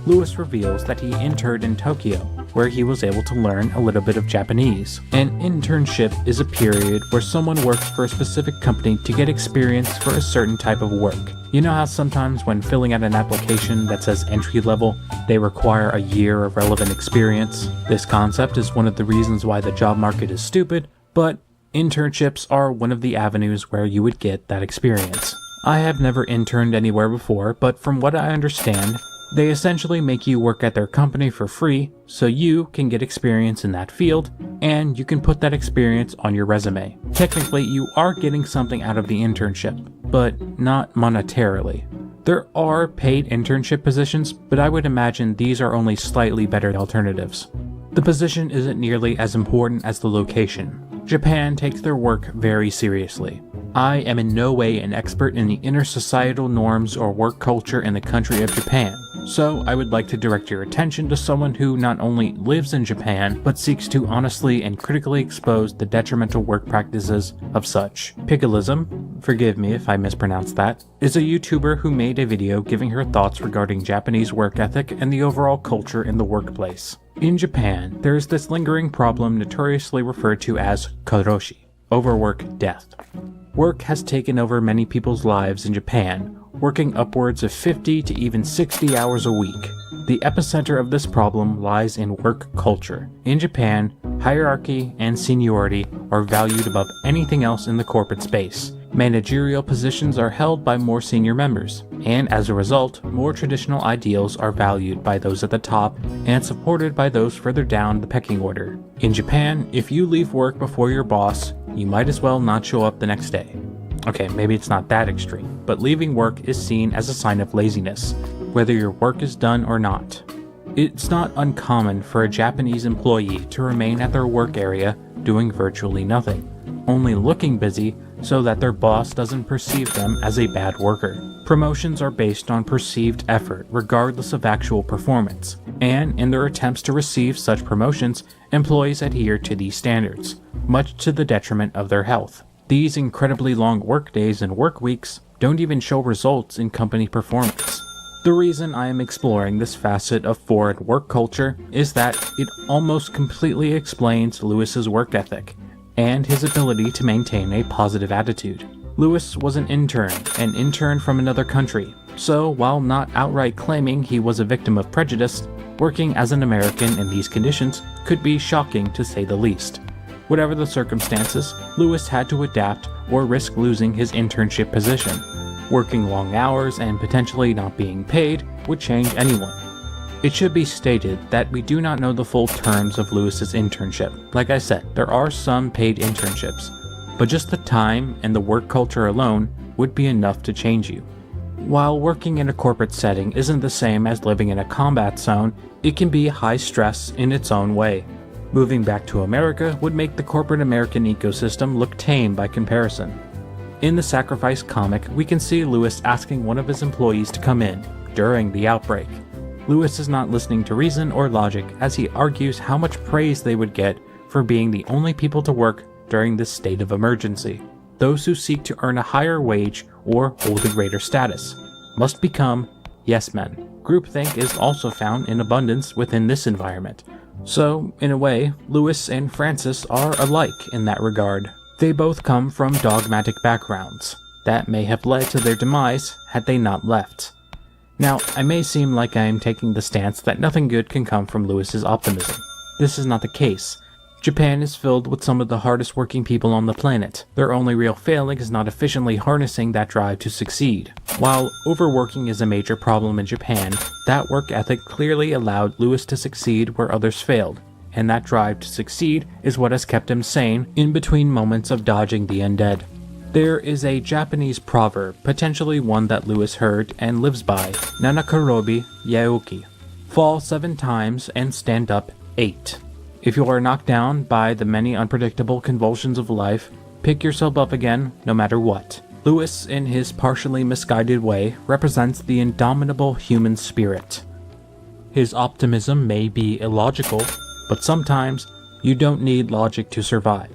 Lewis reveals that he interned in Tokyo, where he was able to learn a little bit of Japanese. An internship is a period where someone works for a specific company to get experience for a certain type of work. You know how sometimes when filling out an application that says entry level, they require a year of relevant experience? This concept is one of the reasons why the job market is stupid, but Internships are one of the avenues where you would get that experience. I have never interned anywhere before, but from what I understand, they essentially make you work at their company for free so you can get experience in that field, and you can put that experience on your resume. Technically, you are getting something out of the internship, but not monetarily. There are paid internship positions, but I would imagine these are only slightly better alternatives. The position isn't nearly as important as the location. Japan takes their work very seriously. I am in no way an expert in the inner societal norms or work culture in the country of Japan, so I would like to direct your attention to someone who not only lives in Japan, but seeks to honestly and critically expose the detrimental work practices of such. Pickleism, forgive me if I mispronounced that, is a YouTuber who made a video giving her thoughts regarding Japanese work ethic and the overall culture in the workplace. In Japan, there is this lingering problem notoriously referred to as karoshi, overwork death. Work has taken over many people's lives in Japan, working upwards of 50 to even 60 hours a week. The epicenter of this problem lies in work culture. In Japan, hierarchy and seniority are valued above anything else in the corporate space. Managerial positions are held by more senior members, and as a result, more traditional ideals are valued by those at the top and supported by those further down the pecking order. In Japan, if you leave work before your boss, you might as well not show up the next day. Okay, maybe it's not that extreme, but leaving work is seen as a sign of laziness, whether your work is done or not. It's not uncommon for a Japanese employee to remain at their work area doing virtually nothing, only looking busy so that their boss doesn't perceive them as a bad worker. Promotions are based on perceived effort regardless of actual performance, and in their attempts to receive such promotions, employees adhere to these standards, much to the detriment of their health. These incredibly long workdays and work weeks don't even show results in company performance. The reason I am exploring this facet of foreign work culture is that it almost completely explains Lewis's work ethic and his ability to maintain a positive attitude. Lewis was an intern from another country, so while not outright claiming he was a victim of prejudice, working as an American in these conditions could be shocking to say the least. Whatever the circumstances, Lewis had to adapt or risk losing his internship position. Working long hours and potentially not being paid would change anyone. It should be stated that we do not know the full terms of Lewis's internship. Like I said, there are some paid internships, but just the time and the work culture alone would be enough to change you. While working in a corporate setting isn't the same as living in a combat zone, it can be high stress in its own way. Moving back to America would make the corporate American ecosystem look tame by comparison. In the Sacrifice comic, we can see Lewis asking one of his employees to come in during the outbreak. Lewis is not listening to reason or logic as he argues how much praise they would get for being the only people to work during this state of emergency. Those who seek to earn a higher wage or hold a greater status must become yes men. Groupthink is also found in abundance within this environment. So, in a way, Lewis and Francis are alike in that regard. They both come from dogmatic backgrounds that may have led to their demise had they not left. Now, I may seem like I am taking the stance that nothing good can come from Lewis's optimism. This is not the case. Japan is filled with some of the hardest working people on the planet. Their only real failing is not efficiently harnessing that drive to succeed. While overworking is a major problem in Japan, that work ethic clearly allowed Lewis to succeed where others failed, and that drive to succeed is what has kept him sane in between moments of dodging the undead. There is a Japanese proverb, potentially one that Lewis heard and lives by, Nanakarobi Yaoki. Fall 7 times and stand up 8. If you are knocked down by the many unpredictable convulsions of life, pick yourself up again no matter what. Lewis, in his partially misguided way, represents the indomitable human spirit. His optimism may be illogical, but sometimes you don't need logic to survive.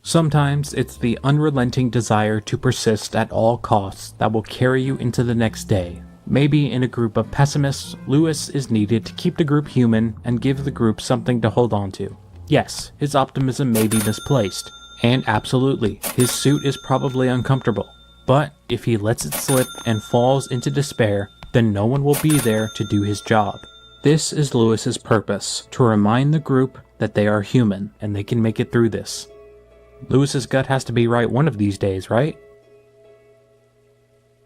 Sometimes it's the unrelenting desire to persist at all costs that will carry you into the next day. Maybe in a group of pessimists, Lewis is needed to keep the group human and give the group something to hold on to. Yes, his optimism may be misplaced, and absolutely, his suit is probably uncomfortable. But if he lets it slip and falls into despair, then no one will be there to do his job. This is Lewis's purpose, to remind the group that they are human and they can make it through this. Lewis's gut has to be right one of these days, right?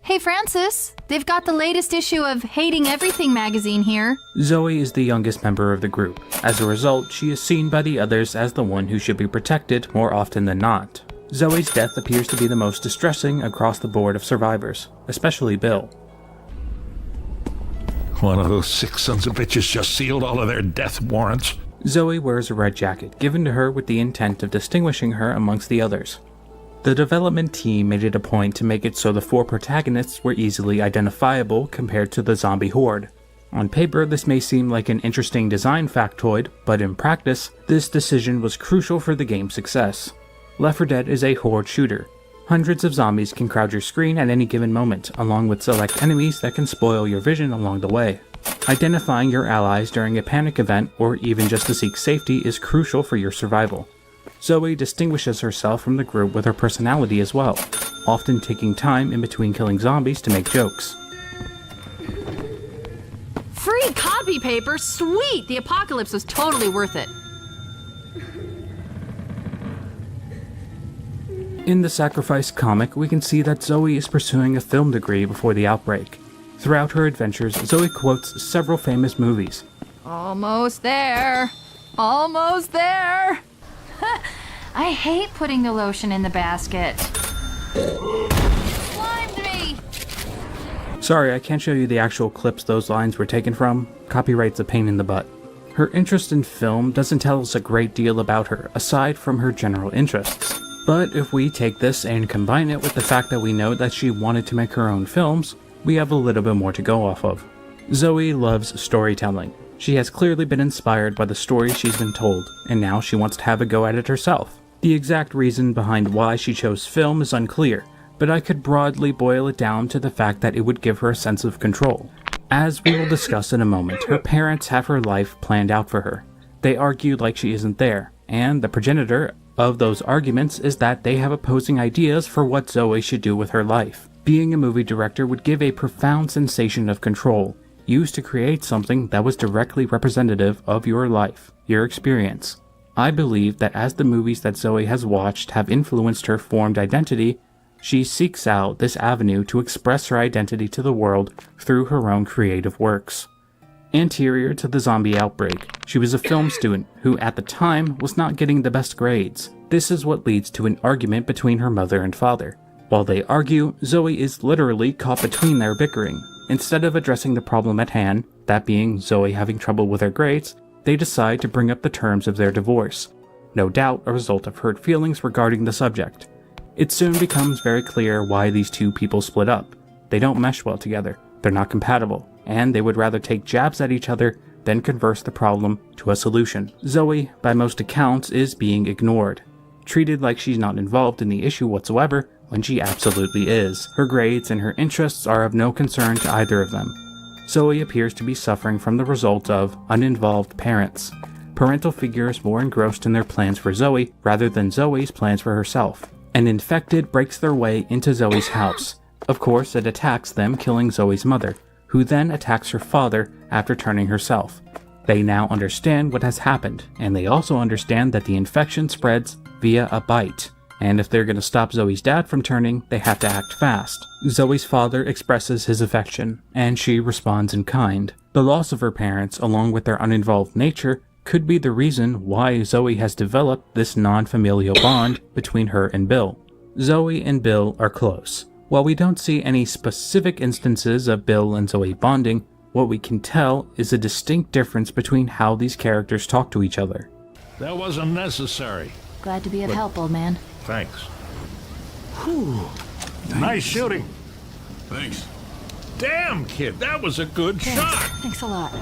Hey, Francis, they've got the latest issue of Hating Everything magazine here. Zoe is the youngest member of the group. As a result, she is seen by the others as the one who should be protected more often than not. Zoe's death appears to be the most distressing across the board of survivors, especially Bill. One of those sick sons of bitches just sealed all of their death warrants. Zoe wears a red jacket, given to her with the intent of distinguishing her amongst the others. The development team made it a point to make it so the 4 protagonists were easily identifiable compared to the zombie horde. On paper, this may seem like an interesting design factoid, but in practice, this decision was crucial for the game's success. Left 4 Dead is a horde shooter. Hundreds of zombies can crowd your screen at any given moment, along with select enemies that can spoil your vision along the way. Identifying your allies during a panic event, or even just to seek safety, is crucial for your survival. Zoe distinguishes herself from the group with her personality as well, often taking time in between killing zombies to make jokes. Free copy paper? Sweet! The apocalypse was totally worth it. In the Sacrifice comic, we can see that Zoe is pursuing a film degree before the outbreak. Throughout her adventures, Zoe quotes several famous movies. Almost there. Almost there. I hate putting the lotion in the basket. Slimed me! Sorry, I can't show you the actual clips those lines were taken from. Copyright's a pain in the butt. Her interest in film doesn't tell us a great deal about her, aside from her general interests. But if we take this and combine it with the fact that we know that she wanted to make her own films, we have a little bit more to go off of. Zoe loves storytelling. She has clearly been inspired by the stories she's been told, and now she wants to have a go at it herself. The exact reason behind why she chose film is unclear, but I could broadly boil it down to the fact that it would give her a sense of control. As we will discuss in a moment, her parents have her life planned out for her. They argue like she isn't there, and the progenitor of those arguments is that they have opposing ideas for what Zoe should do with her life. Being a movie director would give a profound sensation of control, used to create something that was directly representative of your life, your experience. I believe that as the movies that Zoe has watched have influenced her formed identity, she seeks out this avenue to express her identity to the world through her own creative works. Anterior to the zombie outbreak, she was a film student who at the time was not getting the best grades. This is what leads to an argument between her mother and father. While they argue, Zoe is literally caught between their bickering. Instead of addressing the problem at hand, that being Zoe having trouble with her grades, they decide to bring up the terms of their divorce. No doubt a result of hurt feelings regarding the subject. It soon becomes very clear why these two people split up. They don't mesh well together, they're not compatible, and they would rather take jabs at each other than converse the problem to a solution. Zoe, by most accounts, is being ignored, treated like she's not involved in the issue whatsoever, when she absolutely is. Her grades and her interests are of no concern to either of them. Zoe appears to be suffering from the result of uninvolved parents. Parental figures more engrossed in their plans for Zoe rather than Zoe's plans for herself. An infected breaks their way into Zoe's house. Of course, it attacks them, killing Zoe's mother, who then attacks her father after turning herself. They now understand what has happened, and they also understand that the infection spreads via a bite. And if they're going to stop Zoe's dad from turning, they have to act fast. Zoe's father expresses his affection, and she responds in kind. The loss of her parents, along with their uninvolved nature, could be the reason why Zoe has developed this non-familial bond between her and Bill. Zoe and Bill are close. While we don't see any specific instances of Bill and Zoe bonding, what we can tell is a distinct difference between how these characters talk to each other. That wasn't necessary. Glad to be of help, old man. Thanks. Whew. Nice shooting. Thanks. Damn, kid, that was a good shot. Thanks a lot.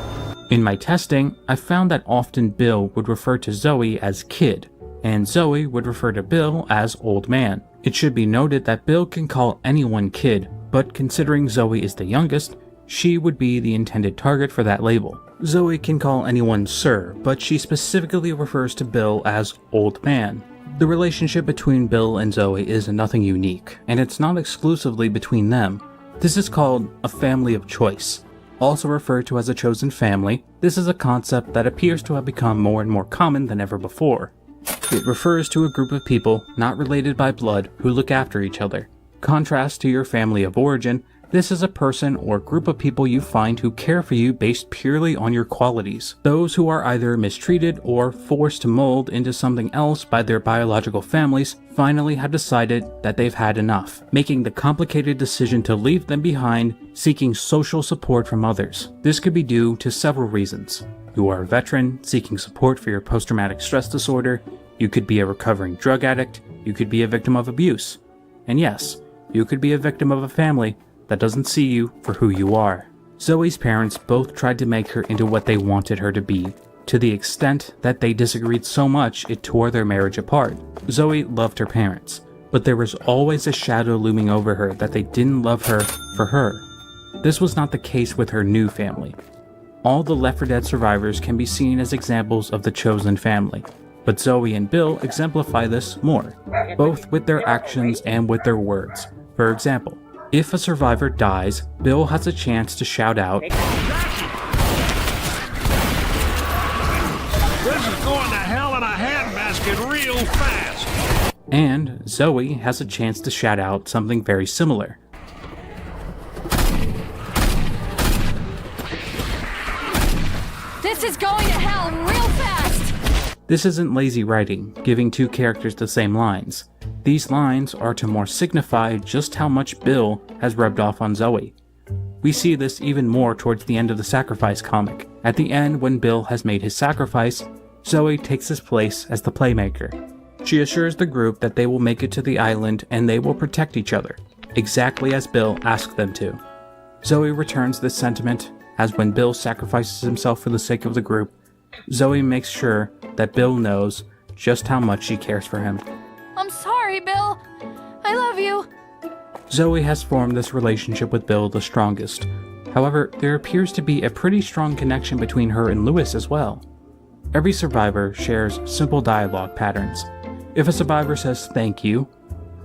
In my testing, I found that often Bill would refer to Zoe as kid, and Zoe would refer to Bill as old man. It should be noted that Bill can call anyone kid, but considering Zoe is the youngest, she would be the intended target for that label. Zoe can call anyone sir, but she specifically refers to Bill as old man. The relationship between Bill and Zoe is nothing unique, and it's not exclusively between them. This is called a family of choice. Also referred to as a chosen family, this is a concept that appears to have become more and more common than ever before. It refers to a group of people not related by blood who look after each other. Contrast to your family of origin, this is a person or group of people you find who care for you based purely on your qualities. Those who are either mistreated or forced to mold into something else by their biological families finally have decided that they've had enough, making the complicated decision to leave them behind, seeking social support from others. This could be due to several reasons. You are a veteran seeking support for your post-traumatic stress disorder. You could be a recovering drug addict. You could be a victim of abuse. And yes, you could be a victim of a family that doesn't see you for who you are. Zoe's parents both tried to make her into what they wanted her to be, to the extent that they disagreed so much it tore their marriage apart. Zoe loved her parents, but there was always a shadow looming over her that they didn't love her for her. This was not the case with her new family. All the Left 4 Dead survivors can be seen as examples of the chosen family, but Zoe and Bill exemplify this more, both with their actions and with their words. For example, if a survivor dies, Bill has a chance to shout out, This is going to hell in a handbasket real fast. and Zoe has a chance to shout out something very similar. This is going to hell real fast! This isn't lazy writing, giving two characters the same lines. These lines are to more signify just how much Bill has rubbed off on Zoe. We see this even more towards the end of the Sacrifice comic. At the end, when Bill has made his sacrifice, Zoe takes his place as the playmaker. She assures the group that they will make it to the island and they will protect each other, exactly as Bill asked them to. Zoe returns this sentiment, as when Bill sacrifices himself for the sake of the group, Zoe makes sure that Bill knows just how much she cares for him. I'm sorry, Bill. I love you. Zoe has formed this relationship with Bill the strongest. However, there appears to be a pretty strong connection between her and Lewis as well. Every survivor shares simple dialogue patterns. If a survivor says thank you,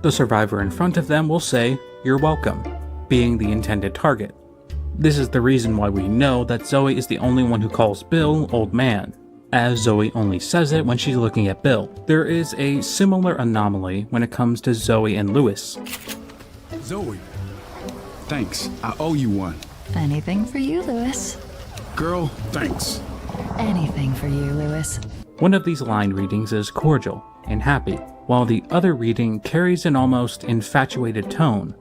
the survivor in front of them will say you're welcome, being the intended target. This is the reason why we know that Zoe is the only one who calls Bill old man, as Zoe only says it when she's looking at Bill. There is a similar anomaly when it comes to Zoe and Lewis. Zoe, thanks. I owe you one. Anything for you, Lewis. Girl, thanks. Anything for you, Lewis. One of these line readings is cordial and happy, while the other reading carries an almost infatuated tone.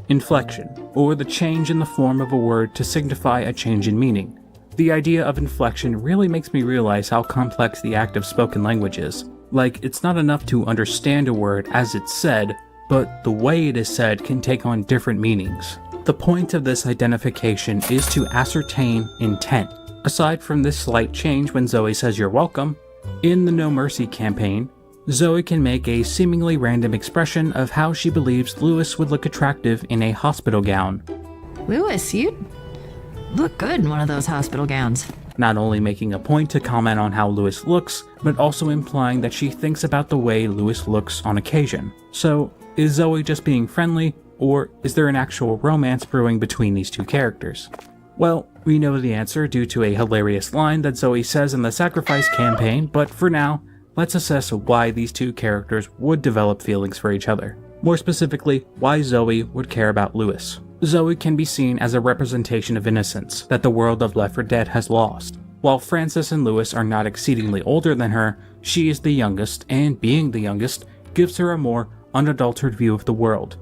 Inflection, or the change in the form of a word to signify a change in meaning. The idea of inflection really makes me realize how complex the act of spoken language is. Like, it's not enough to understand a word as it's said, but the way it is said can take on different meanings. The point of this identification is to ascertain intent. Aside from this slight change when Zoe says you're welcome, in the No Mercy campaign, Zoe can make a seemingly random expression of how she believes Lewis would look attractive in a hospital gown, Lewis, you look good in one of those hospital gowns. not only making a point to comment on how Lewis looks, but also implying that she thinks about the way Lewis looks on occasion. So, is Zoe just being friendly, or is there an actual romance brewing between these two characters? Well, we know the answer due to a hilarious line that Zoe says in the Sacrifice campaign, but for now, let's assess why these two characters would develop feelings for each other. More specifically, why Zoe would care about Lewis. Zoe can be seen as a representation of innocence that the world of Left 4 Dead has lost. While Francis and Lewis are not exceedingly older than her, she is the youngest, and being the youngest gives her a more unadulterated view of the world.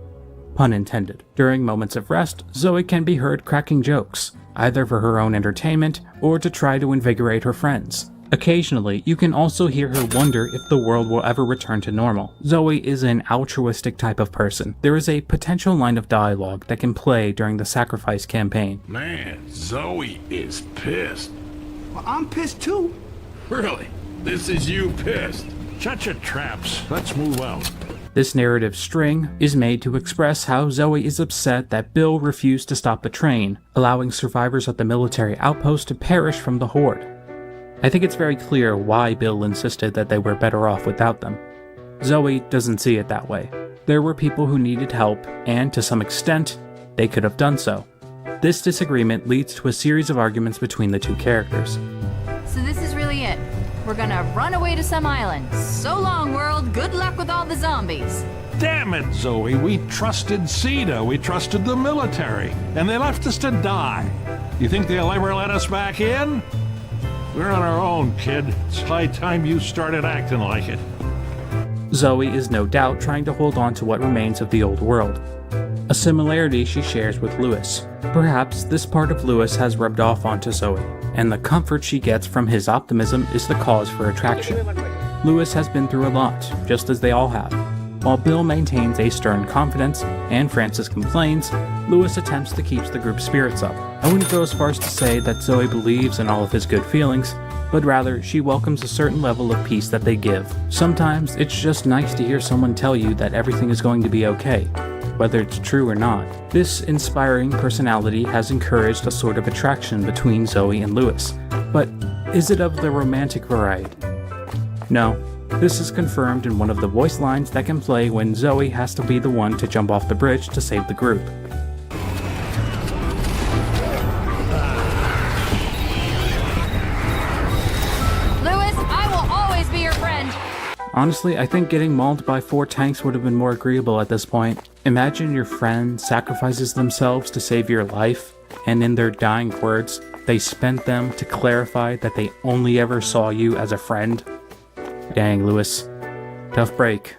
Pun intended. During moments of rest, Zoe can be heard cracking jokes, either for her own entertainment or to try to invigorate her friends. Occasionally, you can also hear her wonder if the world will ever return to normal. Zoe is an altruistic type of person. There is a potential line of dialogue that can play during the Sacrifice campaign. Man, Zoe is pissed. Well, I'm pissed too. Really? This is you pissed? Shut your traps. Let's move out. This narrative string is made to express how Zoe is upset that Bill refused to stop the train, allowing survivors at the military outpost to perish from the Horde. I think it's very clear why Bill insisted that they were better off without them. Zoe doesn't see it that way. There were people who needed help, and to some extent, they could have done so. This disagreement leads to a series of arguments between the two characters. So this is really it. We're gonna run away to some island. So long, world. Good luck with all the zombies. Damn it, Zoe. We trusted CEDA. We trusted the military. And they left us to die. You think they'll ever let us back in? We're on our own, kid. It's high time you started acting like it. Zoe is no doubt trying to hold on to what remains of the old world, a similarity she shares with Lewis. Perhaps this part of Lewis has rubbed off onto Zoe, and the comfort she gets from his optimism is the cause for attraction. Lewis has been through a lot, just as they all have. While Bill maintains a stern confidence and Francis complains, Lewis attempts to keep the group's spirits up. I wouldn't go as far as to say that Zoe believes in all of his good feelings, but rather she welcomes a certain level of peace that they give. Sometimes it's just nice to hear someone tell you that everything is going to be okay, whether it's true or not. This inspiring personality has encouraged a sort of attraction between Zoe and Lewis, but is it of the romantic variety? No. This is confirmed in one of the voice lines that can play when Zoe has to be the one to jump off the bridge to save the group. Lewis, I will always be your friend. Honestly, I think getting mauled by 4 tanks would have been more agreeable at this point. Imagine your friend sacrifices themselves to save your life, and in their dying words, they spent them to clarify that they only ever saw you as a friend. Dang, Lewis. Tough break.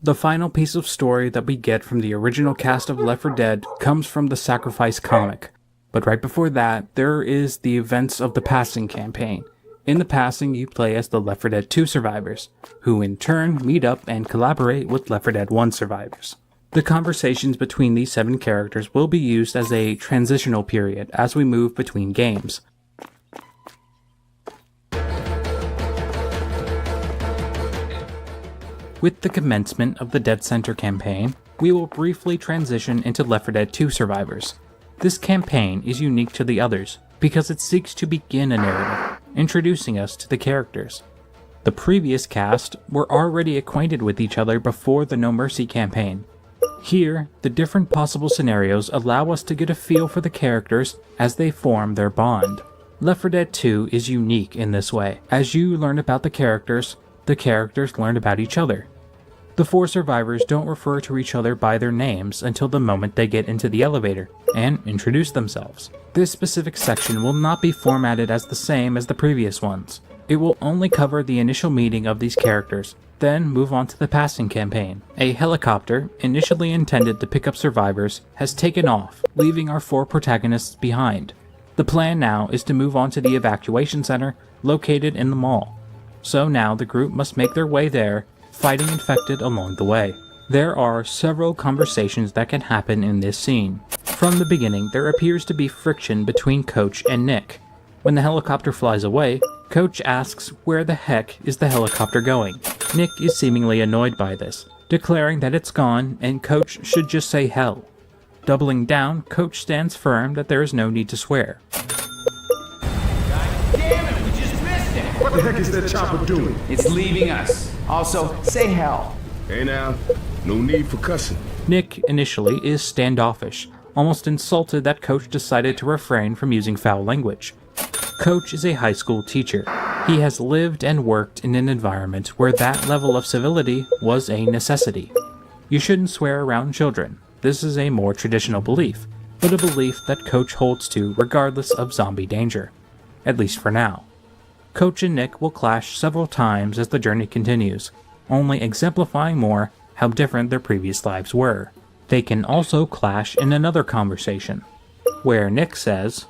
The final piece of story that we get from the original cast of Left 4 Dead comes from the Sacrifice comic. But right before that, there is the events of the Passing campaign. In the Passing, you play as the Left 4 Dead 2 survivors, who in turn meet up and collaborate with Left 4 Dead 1 survivors. The conversations between these 7 characters will be used as a transitional period as we move between games. With the commencement of the Dead Center campaign, we will briefly transition into Left 4 Dead 2 survivors. This campaign is unique to the others because it seeks to begin a narrative, introducing us to the characters. The previous cast were already acquainted with each other before the No Mercy campaign. Here, the different possible scenarios allow us to get a feel for the characters as they form their bond. Left 4 Dead 2 is unique in this way. As you learn about the characters learn about each other. The 4 survivors don't refer to each other by their names until the moment they get into the elevator and introduce themselves. This specific section will not be formatted as the same as the previous ones. It will only cover the initial meeting of these characters, then move on to the Passing campaign. A helicopter, initially intended to pick up survivors, has taken off, leaving our 4 protagonists behind. The plan now is to move on to the evacuation center located in the mall. So now the group must make their way there, fighting infected along the way. There are several conversations that can happen in this scene. From the beginning, there appears to be friction between Coach and Nick. When the helicopter flies away, Coach asks where the heck is the helicopter going. Nick is seemingly annoyed by this, declaring that it's gone and Coach should just say hell. Doubling down, Coach stands firm that there is no need to swear. What the heck is that chopper doing? It's leaving us. Also, say hell. Hey now, no need for cussing. Nick, initially, is standoffish, almost insulted that Coach decided to refrain from using foul language. Coach is a high school teacher. He has lived and worked in an environment where that level of civility was a necessity. You shouldn't swear around children. This is a more traditional belief, but a belief that Coach holds to regardless of zombie danger. At least for now. Coach and Nick will clash several times as the journey continues, only exemplifying more how different their previous lives were. They can also clash in another conversation, where Nick says,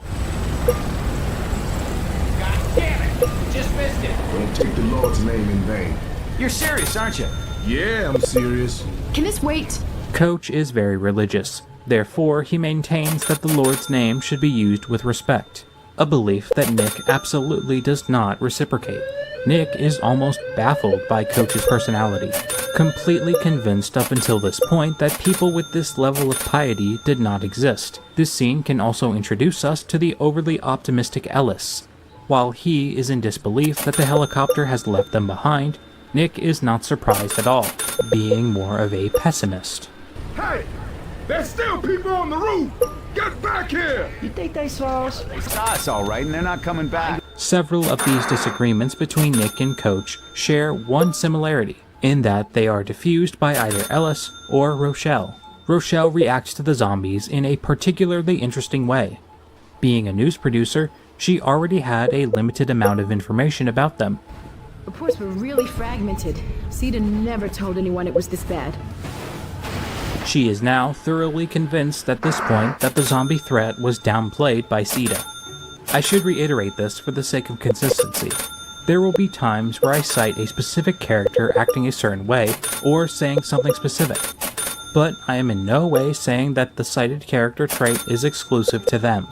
God damn it! We just missed it. Don't take the Lord's name in vain. You're serious, aren't you? Yeah, I'm serious. Can this wait? Coach is very religious, therefore he maintains that the Lord's name should be used with respect. A belief that Nick absolutely does not reciprocate. Nick is almost baffled by Coach's personality, completely convinced up until this point that people with this level of piety did not exist. This scene can also introduce us to the overly optimistic Ellis. While he is in disbelief that the helicopter has left them behind, Nick is not surprised at all, being more of a pessimist. Hey! There's still people on the roof! Get back here! You think they saw us? They saw us all right, and they're not coming back. Several of these disagreements between Nick and Coach share one similarity, in that they are diffused by either Ellis or Rochelle. Rochelle reacts to the zombies in a particularly interesting way. Being a news producer, she already had a limited amount of information about them. Reports were really fragmented. Cedar never told anyone it was this bad. She is now thoroughly convinced at this point that the zombie threat was downplayed by Sita. I should reiterate this for the sake of consistency. There will be times where I cite a specific character acting a certain way or saying something specific, but I am in no way saying that the cited character trait is exclusive to them.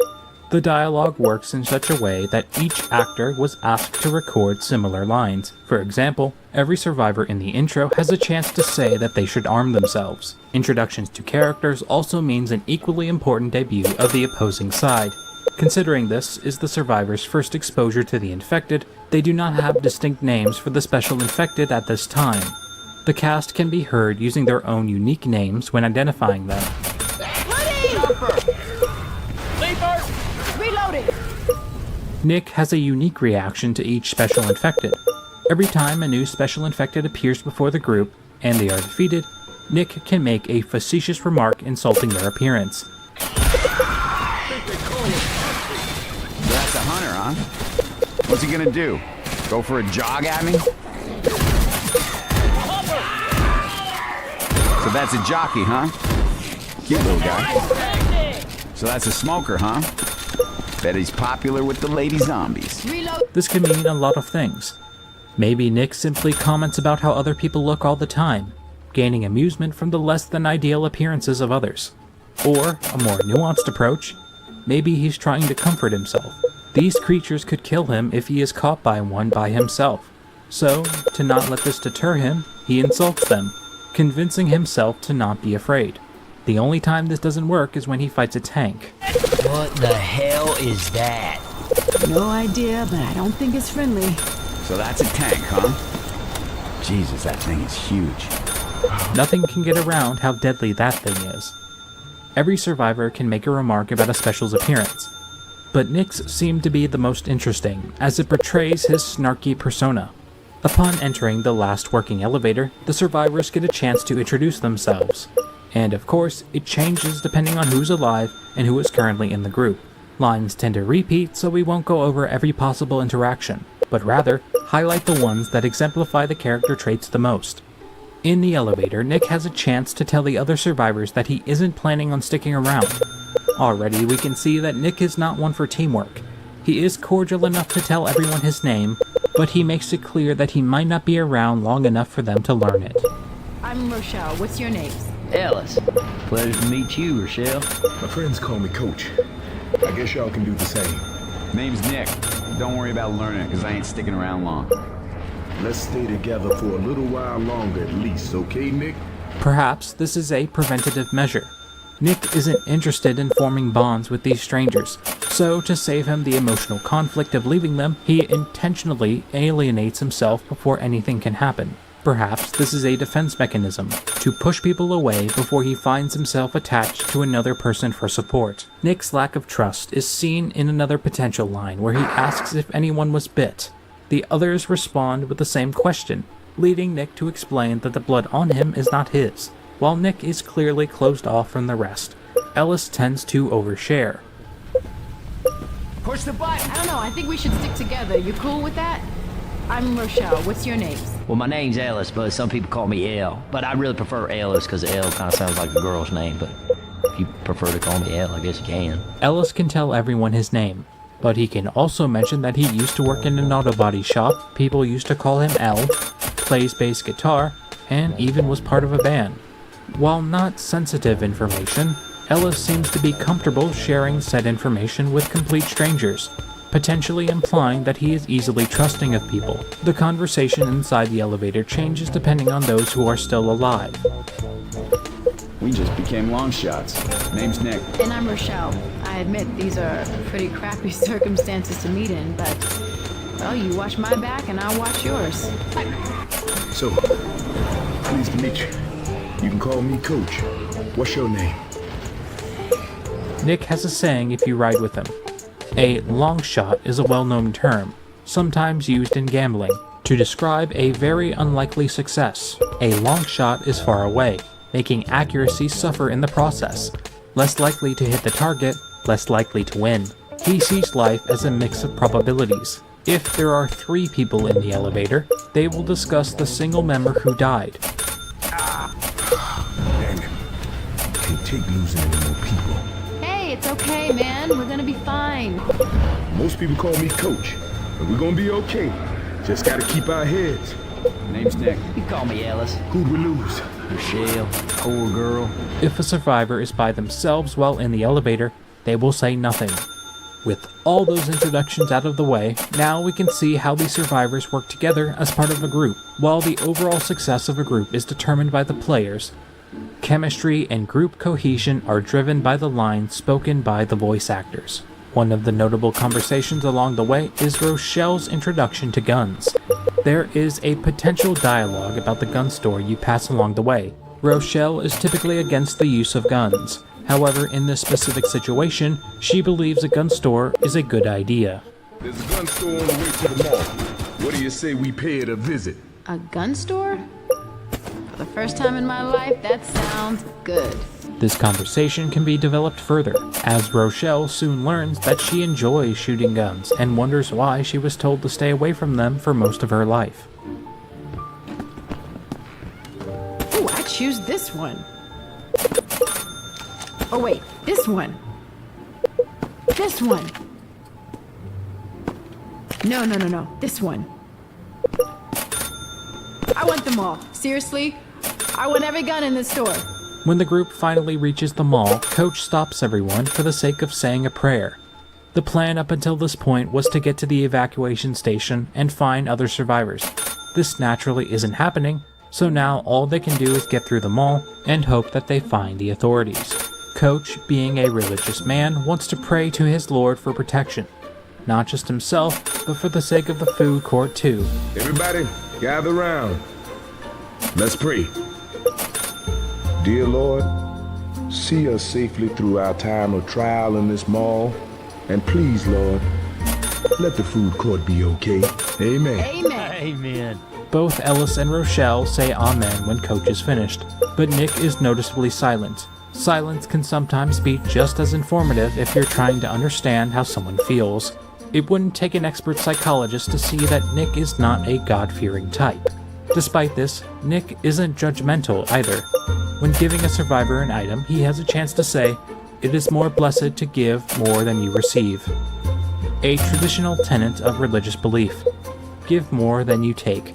The dialogue works in such a way that each actor was asked to record similar lines. For example, every survivor in the intro has a chance to say that they should arm themselves. Introductions to characters also means an equally important debut of the opposing side. Considering this is the survivor's first exposure to the infected, they do not have distinct names for the special infected at this time. The cast can be heard using their own unique names when identifying them. Reloading! Nick has a unique reaction to each special infected. Every time a new special infected appears before the group, and they are defeated, Nick can make a facetious remark insulting their appearance. That's a hunter, huh? What's he gonna do? Go for a jog at me? So that's a jockey, huh? Cute little guy. So that's a smoker, huh? Bet he's popular with the lady zombies. This can mean a lot of things. Maybe Nick simply comments about how other people look all the time, gaining amusement from the less than ideal appearances of others. Or, a more nuanced approach, maybe he's trying to comfort himself. These creatures could kill him if he is caught by one by himself. So, to not let this deter him, he insults them, convincing himself to not be afraid. The only time this doesn't work is when he fights a tank. What the hell is that? No idea, but I don't think it's friendly. So that's a tank, huh? Jesus, that thing is huge. Nothing can get around how deadly that thing is. Every survivor can make a remark about a special's appearance, but Nick's seemed to be the most interesting, as it portrays his snarky persona. Upon entering the last working elevator, the survivors get a chance to introduce themselves. And of course, it changes depending on who's alive and who is currently in the group. Lines tend to repeat, so we won't go over every possible interaction, but rather highlight the ones that exemplify the character traits the most. In the elevator, Nick has a chance to tell the other survivors that he isn't planning on sticking around. Already, we can see that Nick is not one for teamwork. He is cordial enough to tell everyone his name, but he makes it clear that he might not be around long enough for them to learn it. I'm Rochelle. What's your name? Ellis. Pleasure to meet you, Rochelle. My friends call me Coach. I guess y'all can do the same. Name's Nick. Don't worry about learning it, because I ain't sticking around long. Let's stay together for a little while longer at least, okay, Nick? Perhaps this is a preventative measure. Nick isn't interested in forming bonds with these strangers, so to save him the emotional conflict of leaving them, he intentionally alienates himself before anything can happen. Perhaps this is a defense mechanism, to push people away before he finds himself attached to another person for support. Nick's lack of trust is seen in another potential line where he asks if anyone was bit. The others respond with the same question, leading Nick to explain that the blood on him is not his. While Nick is clearly closed off from the rest, Ellis tends to overshare. Push the button! I don't know, I think we should stick together. You cool with that? I'm Rochelle. What's your name? Well, my name's Ellis, but some people call me Elle. But I really prefer Ellis because Elle kind of sounds like a girl's name. But if you prefer to call me Elle, I guess you can. Ellis can tell everyone his name, but he can also mention that he used to work in an auto body shop, people used to call him L, plays bass guitar, and even was part of a band. While not sensitive information, Ellis seems to be comfortable sharing said information with complete strangers, potentially implying that he is easily trusting of people. The conversation inside the elevator changes depending on those who are still alive. We just became long shots. Name's Nick. And I'm Rochelle. I admit these are pretty crappy circumstances to meet in, but, well, you watch my back and I'll watch yours. So, pleased to meet you. You can call me Coach. What's your name? Nick has a saying if you ride with him. A long shot is a well-known term, sometimes used in gambling, to describe a very unlikely success. A long shot is far away, making accuracy suffer in the process. Less likely to hit the target, less likely to win. He sees life as a mix of probabilities. If there are 3 people in the elevator, they will discuss the single member who died. Damn it. Can't take losing any more people. Hey, it's okay, man. We're gonna be fine. Most people call me Coach, but we're gonna be okay. Just gotta keep our heads. Name's Nick. You call me Ellis. Who'd we lose? Michelle. Poor girl. If a survivor is by themselves while in the elevator, they will say nothing. With all those introductions out of the way, now we can see how the survivors work together as part of a group. While the overall success of a group is determined by the players, chemistry and group cohesion are driven by the lines spoken by the voice actors. One of the notable conversations along the way is Rochelle's introduction to guns. There is a potential dialogue about the gun store you pass along the way. Rochelle is typically against the use of guns. However, in this specific situation, she believes a gun store is a good idea. There's a gun store on the way to the mall. What do you say we pay it a visit? A gun store? For the first time in my life, that sounds good. This conversation can be developed further, as Rochelle soon learns that she enjoys shooting guns and wonders why she was told to stay away from them for most of her life. Ooh, I choose this one. Oh wait, this one. This one. No, this one. I want them all. Seriously, I want every gun in this store. When the group finally reaches the mall, Coach stops everyone for the sake of saying a prayer. The plan up until this point was to get to the evacuation station and find other survivors. This naturally isn't happening, so now all they can do is get through the mall and hope that they find the authorities. Coach, being a religious man, wants to pray to his Lord for protection. Not just himself, but for the sake of the food court too. Everybody, gather round. Let's pray. Dear Lord, see us safely through our time of trial in this mall. And please, Lord, let the food court be okay. Amen. Amen. Amen. Both Ellis and Rochelle say amen when Coach is finished, but Nick is noticeably silent. Silence can sometimes be just as informative if you're trying to understand how someone feels. It wouldn't take an expert psychologist to see that Nick is not a God-fearing type. Despite this, Nick isn't judgmental either. When giving a survivor an item, he has a chance to say, "It is more blessed to give more than you receive." A traditional tenet of religious belief. Give more than you take.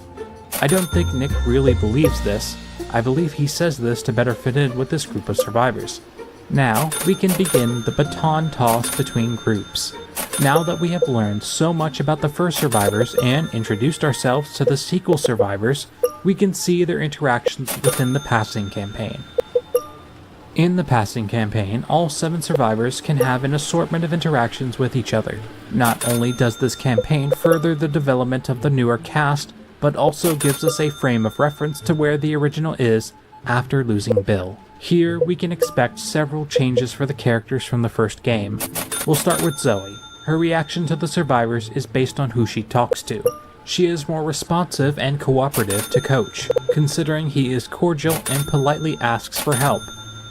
I don't think Nick really believes this. I believe he says this to better fit in with this group of survivors. Now, we can begin the baton toss between groups. Now that we have learned so much about the first survivors and introduced ourselves to the sequel survivors, we can see their interactions within the passing campaign. In the passing campaign, all 7 survivors can have an assortment of interactions with each other. Not only does this campaign further the development of the newer cast, but also gives us a frame of reference to where the original is after losing Bill. Here, we can expect several changes for the characters from the first game. We'll start with Zoe. Her reaction to the survivors is based on who she talks to. She is more responsive and cooperative to Coach, considering he is cordial and politely asks for help,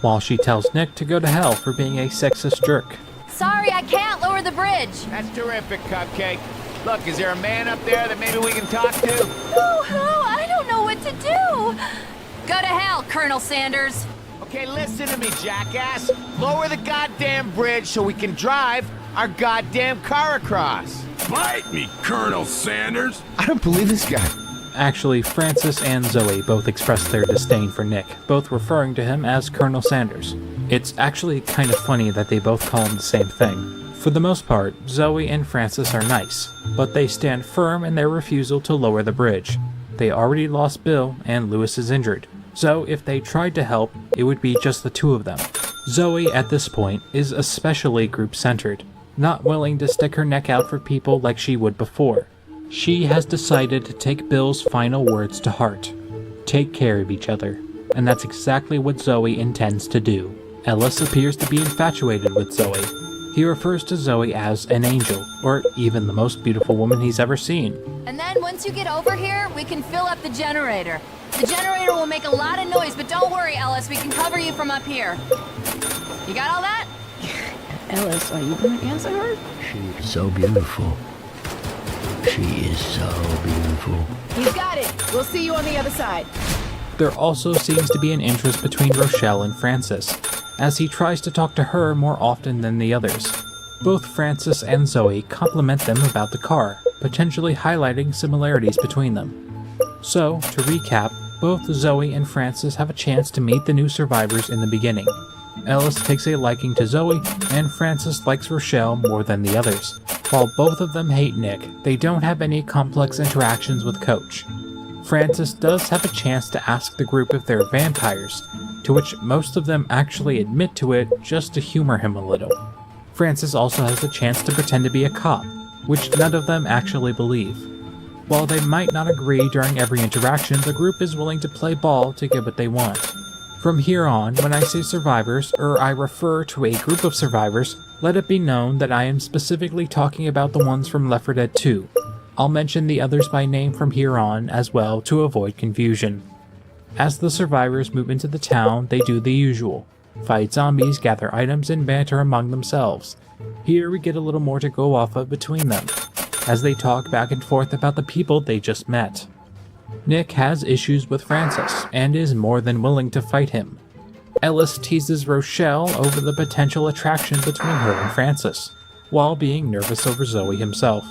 while she tells Nick to go to hell for being a sexist jerk. Sorry, I can't lower the bridge. That's terrific, Cupcake. Look, is there a man up there that maybe we can talk to? Who? I don't know what to do. Go to hell, Colonel Sanders. Okay, listen to me, jackass. Lower the goddamn bridge so we can drive our goddamn car across. Bite me, Colonel Sanders. I don't believe this guy. Actually, Francis and Zoe both express their disdain for Nick, both referring to him as Colonel Sanders. It's actually kind of funny that they both call him the same thing. For the most part, Zoe and Francis are nice, but they stand firm in their refusal to lower the bridge. They already lost Bill, and Lewis is injured, so if they tried to help, it would be just the 2 of them. Zoe, at this point, is especially group-centered, not willing to stick her neck out for people like she would before. She has decided to take Bill's final words to heart. Take care of each other, and that's exactly what Zoe intends to do. Ellis appears to be infatuated with Zoe. He refers to Zoe as an angel, or even the most beautiful woman he's ever seen. And then once you get over here, we can fill up the generator. The generator will make a lot of noise, but don't worry, Ellis, we can cover you from up here. You got all that? Ellis, are you gonna answer her? She is so beautiful. She is so beautiful. He's got it. We'll see you on the other side. There also seems to be an interest between Rochelle and Francis, as he tries to talk to her more often than the others. Both Francis and Zoe compliment them about the car, potentially highlighting similarities between them. So, to recap, both Zoe and Francis have a chance to meet the new survivors in the beginning. Ellis takes a liking to Zoe, and Francis likes Rochelle more than the others. While both of them hate Nick, they don't have any complex interactions with Coach. Francis does have a chance to ask the group if they're vampires, to which most of them actually admit to it just to humor him a little. Francis also has the chance to pretend to be a cop, which none of them actually believe. While they might not agree during every interaction, the group is willing to play ball to get what they want. From here on, when I say survivors, or I refer to a group of survivors, let it be known that I am specifically talking about the ones from Left 4 Dead 2. I'll mention the others by name from here on as well to avoid confusion. As the survivors move into the town, they do the usual. Fight zombies, gather items, and banter among themselves. Here we get a little more to go off of between them, as they talk back and forth about the people they just met. Nick has issues with Francis, and is more than willing to fight him. Ellis teases Rochelle over the potential attraction between her and Francis, while being nervous over Zoe himself.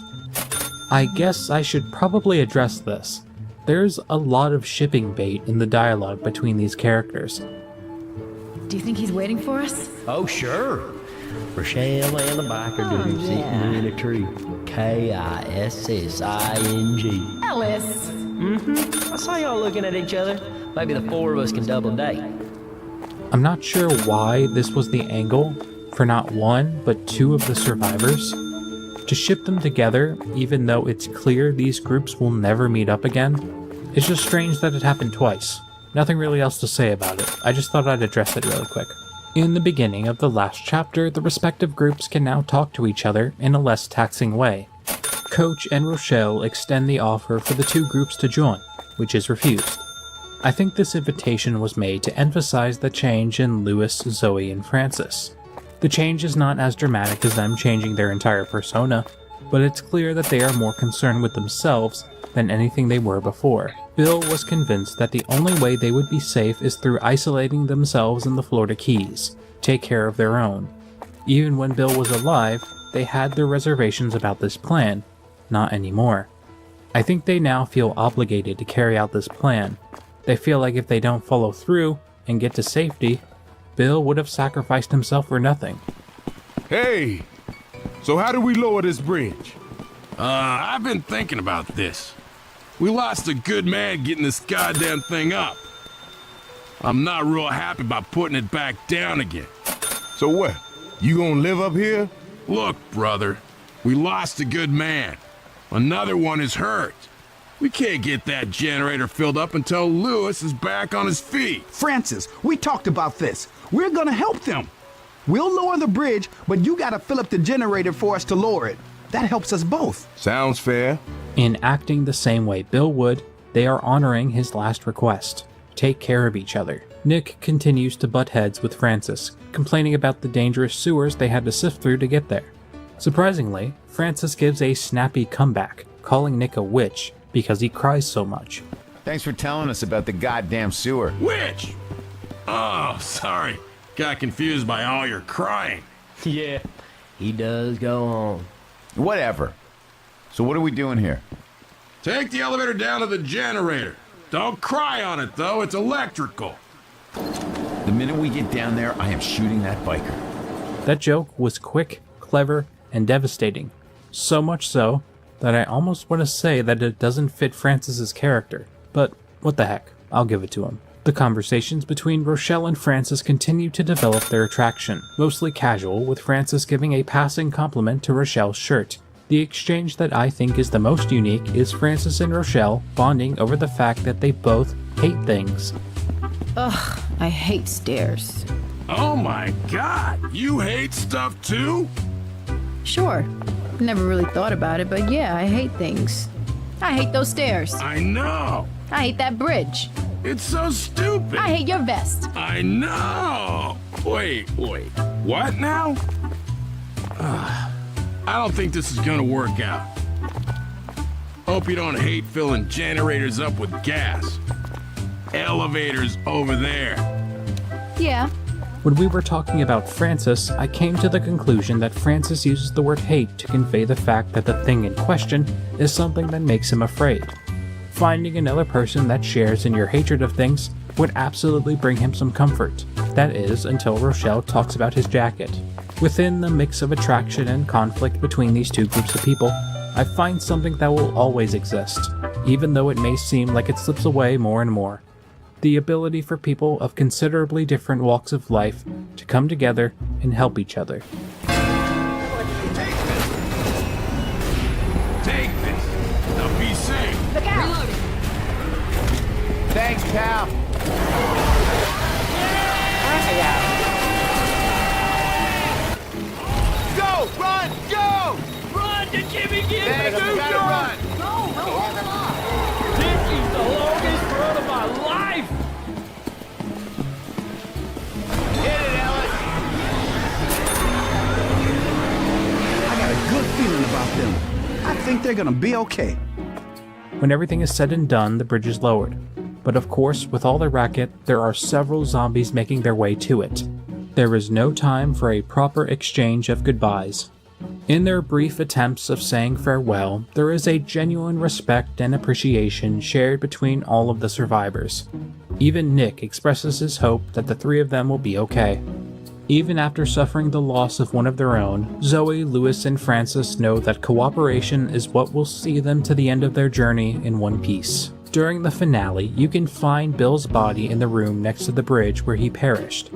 I guess I should probably address this. There's a lot of shipping bait in the dialogue between these characters. Do you think he's waiting for us? Oh, sure. Rochelle and the biker dude sitting in a tree. Kissing. Ellis! I saw y'all looking at each other. Maybe the four of us can double date. I'm not sure why this was the angle for not one, but two of the survivors. To ship them together, even though it's clear these groups will never meet up again, it's just strange that it happened twice. Nothing really else to say about it, I just thought I'd address it really quick. In the beginning of the last chapter, the respective groups can now talk to each other in a less taxing way. Coach and Rochelle extend the offer for the two groups to join, which is refused. I think this invitation was made to emphasize the change in Lewis, Zoe, and Francis. The change is not as dramatic as them changing their entire persona, but it's clear that they are more concerned with themselves than anything they were before. Bill was convinced that the only way they would be safe is through isolating themselves in the Florida Keys, take care of their own. Even when Bill was alive, they had their reservations about this plan, not anymore. I think they now feel obligated to carry out this plan. They feel like if they don't follow through and get to safety, Bill would have sacrificed himself for nothing. Hey, so how do we lower this bridge? I've been thinking about this. We lost a good man getting this goddamn thing up. I'm not real happy about putting it back down again. So what? You gonna live up here? Look, brother, we lost a good man. Another one is hurt. We can't get that generator filled up until Lewis is back on his feet. Francis, we talked about this. We're gonna help them. We'll lower the bridge, but you gotta fill up the generator for us to lower it. That helps us both. Sounds fair. In acting the same way Bill would, they are honoring his last request. Take care of each other. Nick continues to butt heads with Francis, complaining about the dangerous sewers they had to sift through to get there. Surprisingly, Francis gives a snappy comeback, calling Nick a witch because he cries so much. Thanks for telling us about the goddamn sewer. Witch! Oh, sorry. Got confused by all your crying. Yeah, he does go on. Whatever. So what are we doing here? Take the elevator down to the generator. Don't cry on it, though. It's electrical. The minute we get down there, I am shooting that biker. That joke was quick, clever, and devastating. So much so that I almost want to say that it doesn't fit Francis's character. But what the heck, I'll give it to him. The conversations between Rochelle and Francis continue to develop their attraction, mostly casual, with Francis giving a passing compliment to Rochelle's shirt. The exchange that I think is the most unique is Francis and Rochelle bonding over the fact that they both hate things. Ugh, I hate stairs. Oh my god, you hate stuff too? Sure. Never really thought about it, but yeah, I hate things. I hate those stairs. I know. I hate that bridge. It's so stupid. I hate your vest. I know. Wait. What now? I don't think this is gonna work out. Hope you don't hate filling generators up with gas. Elevators over there. Yeah. When we were talking about Francis, I came to the conclusion that Francis uses the word hate to convey the fact that the thing in question is something that makes him afraid. Finding another person that shares in your hatred of things would absolutely bring him some comfort. That is, until Rochelle talks about his jacket. Within the mix of attraction and conflict between these two groups of people, I find something that will always exist, even though it may seem like it slips away more and more. The ability for people of considerably different walks of life to come together and help each other. Take this. Now be safe. Look out! Reloading. Thanks, pal. Go! Run! Go! Run to Jimmy Gibbs! Thanks, you gotta run! No, hold him off. This is the longest run of my life! Hit it, Ellis! I got a good feeling about them. I think they're gonna be okay. When everything is said and done, the bridge is lowered. But of course, with all the racket, there are several zombies making their way to it. There is no time for a proper exchange of goodbyes. In their brief attempts of saying farewell, there is a genuine respect and appreciation shared between all of the survivors. Even Nick expresses his hope that the three of them will be okay. Even after suffering the loss of one of their own, Zoe, Lewis, and Francis know that cooperation is what will see them to the end of their journey in one piece. During the finale, you can find Bill's body in the room next to the bridge where he perished.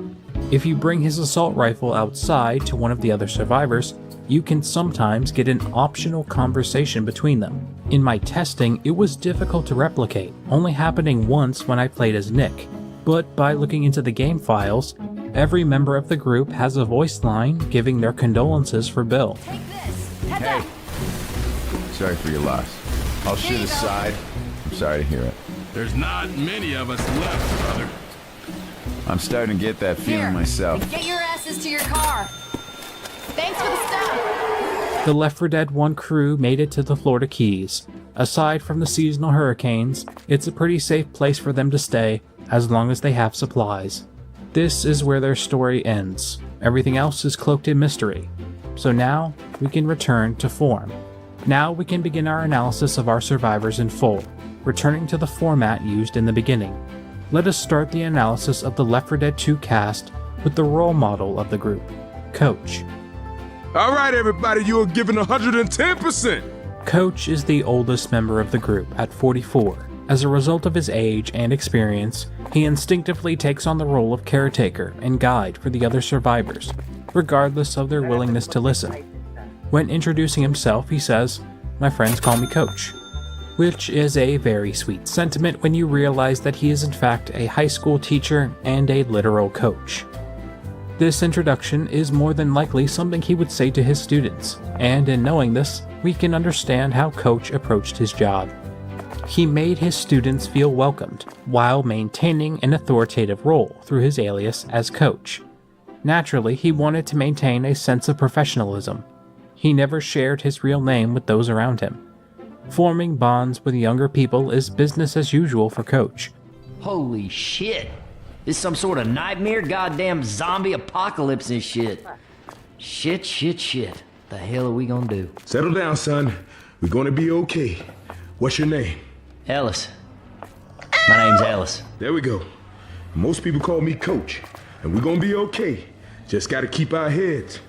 If you bring his assault rifle outside to one of the other survivors, you can sometimes get an optional conversation between them. In my testing, it was difficult to replicate, only happening once when I played as Nick. But by looking into the game files, every member of the group has a voice line giving their condolences for Bill. Take this. Heads Hey. up. Sorry for your loss. I'll Here shoot you go. aside. I'm sorry to hear it. There's not many of us left, brother. I'm starting to get that feeling Here, myself. and get your asses to your car. Thanks for the stuff. The Left 4 Dead 1 crew made it to the Florida Keys. Aside from the seasonal hurricanes, it's a pretty safe place for them to stay, as long as they have supplies. This is where their story ends. Everything else is cloaked in mystery. So now, we can return to form. Now we can begin our analysis of our survivors in full, returning to the format used in the beginning. Let us start the analysis of the Left 4 Dead 2 cast with the role model of the group, Coach. All right, everybody, you are given 110%. Coach is the oldest member of the group at 44. As a result of his age and experience, he instinctively takes on the role of caretaker and guide for the other survivors, regardless of their willingness to listen. When introducing himself, he says, "My friends call me Coach," which is a very sweet sentiment when you realize that he is in fact a high school teacher and a literal coach. This introduction is more than likely something he would say to his students, and in knowing this, we can understand how Coach approached his job. He made his students feel welcomed, while maintaining an authoritative role through his alias as Coach. Naturally, he wanted to maintain a sense of professionalism. He never shared his real name with those around him. Forming bonds with younger people is business as usual for Coach. Holy shit. This some sort of nightmare, goddamn zombie apocalypse and shit. Shit. The hell are we gonna do? Settle down, son. We're gonna be okay. What's your name? Ellis. My name's Ellis. There we go. Most people call me Coach, and we're gonna be okay. Just gotta keep our heads.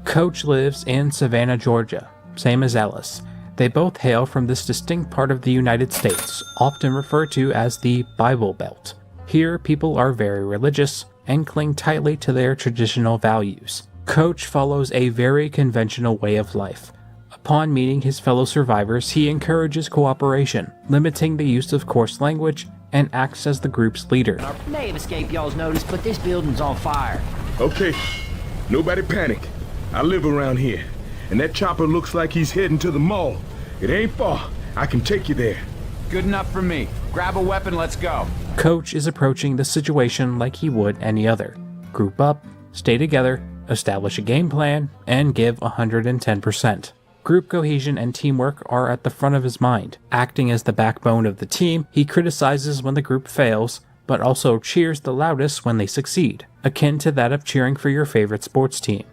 Coach lives in Savannah, Georgia, same as Ellis. They both hail from this distinct part of the United States, often referred to as the Bible Belt. Here, people are very religious and cling tightly to their traditional values. Coach follows a very conventional way of life. Upon meeting his fellow survivors, he encourages cooperation, limiting the use of coarse language, and acts as the group's leader. May have escaped y'all's notice, but this building's on fire. Okay, nobody panic. I live around here. and that chopper looks like he's heading to the mall. It ain't far. I can take you there. Good enough for me. Grab a weapon, let's go. Coach is approaching the situation like he would any other. Group up, stay together, establish a game plan, and give 110%. Group cohesion and teamwork are at the front of his mind. Acting as the backbone of the team, he criticizes when the group fails, but also cheers the loudest when they succeed, akin to that of cheering for your favorite sports team.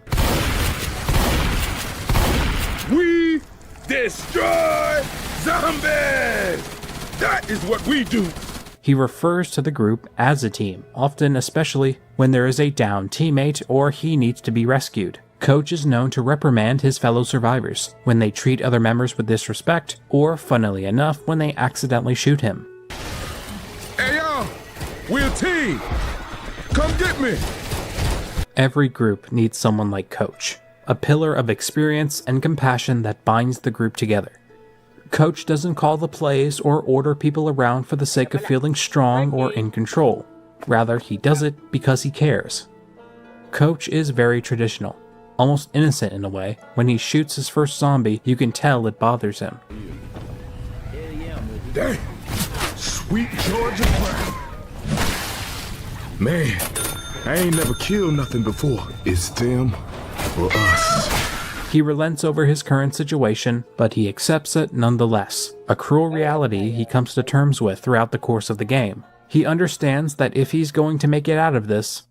We destroy zombies! That is what we do! He refers to the group as a team, often especially when there is a downed teammate or he needs to be rescued. Coach is known to reprimand his fellow survivors when they treat other members with disrespect, or, funnily enough, when they accidentally shoot him. Hey y'all, we're a team. Come get me. Every group needs someone like Coach, a pillar of experience and compassion that binds the group together. Coach doesn't call the plays or order people around for the sake of feeling strong or in control. Rather, he does it because he cares. Coach is very traditional, almost innocent in a way. When he shoots his first zombie, you can tell it bothers him. Dang, sweet Georgia Brown. Man, I ain't never killed nothing before. It's them or us. He relents over his current situation, but he accepts it nonetheless, a cruel reality he comes to terms with throughout the course of the game. He understands that if he's going to make it out of this,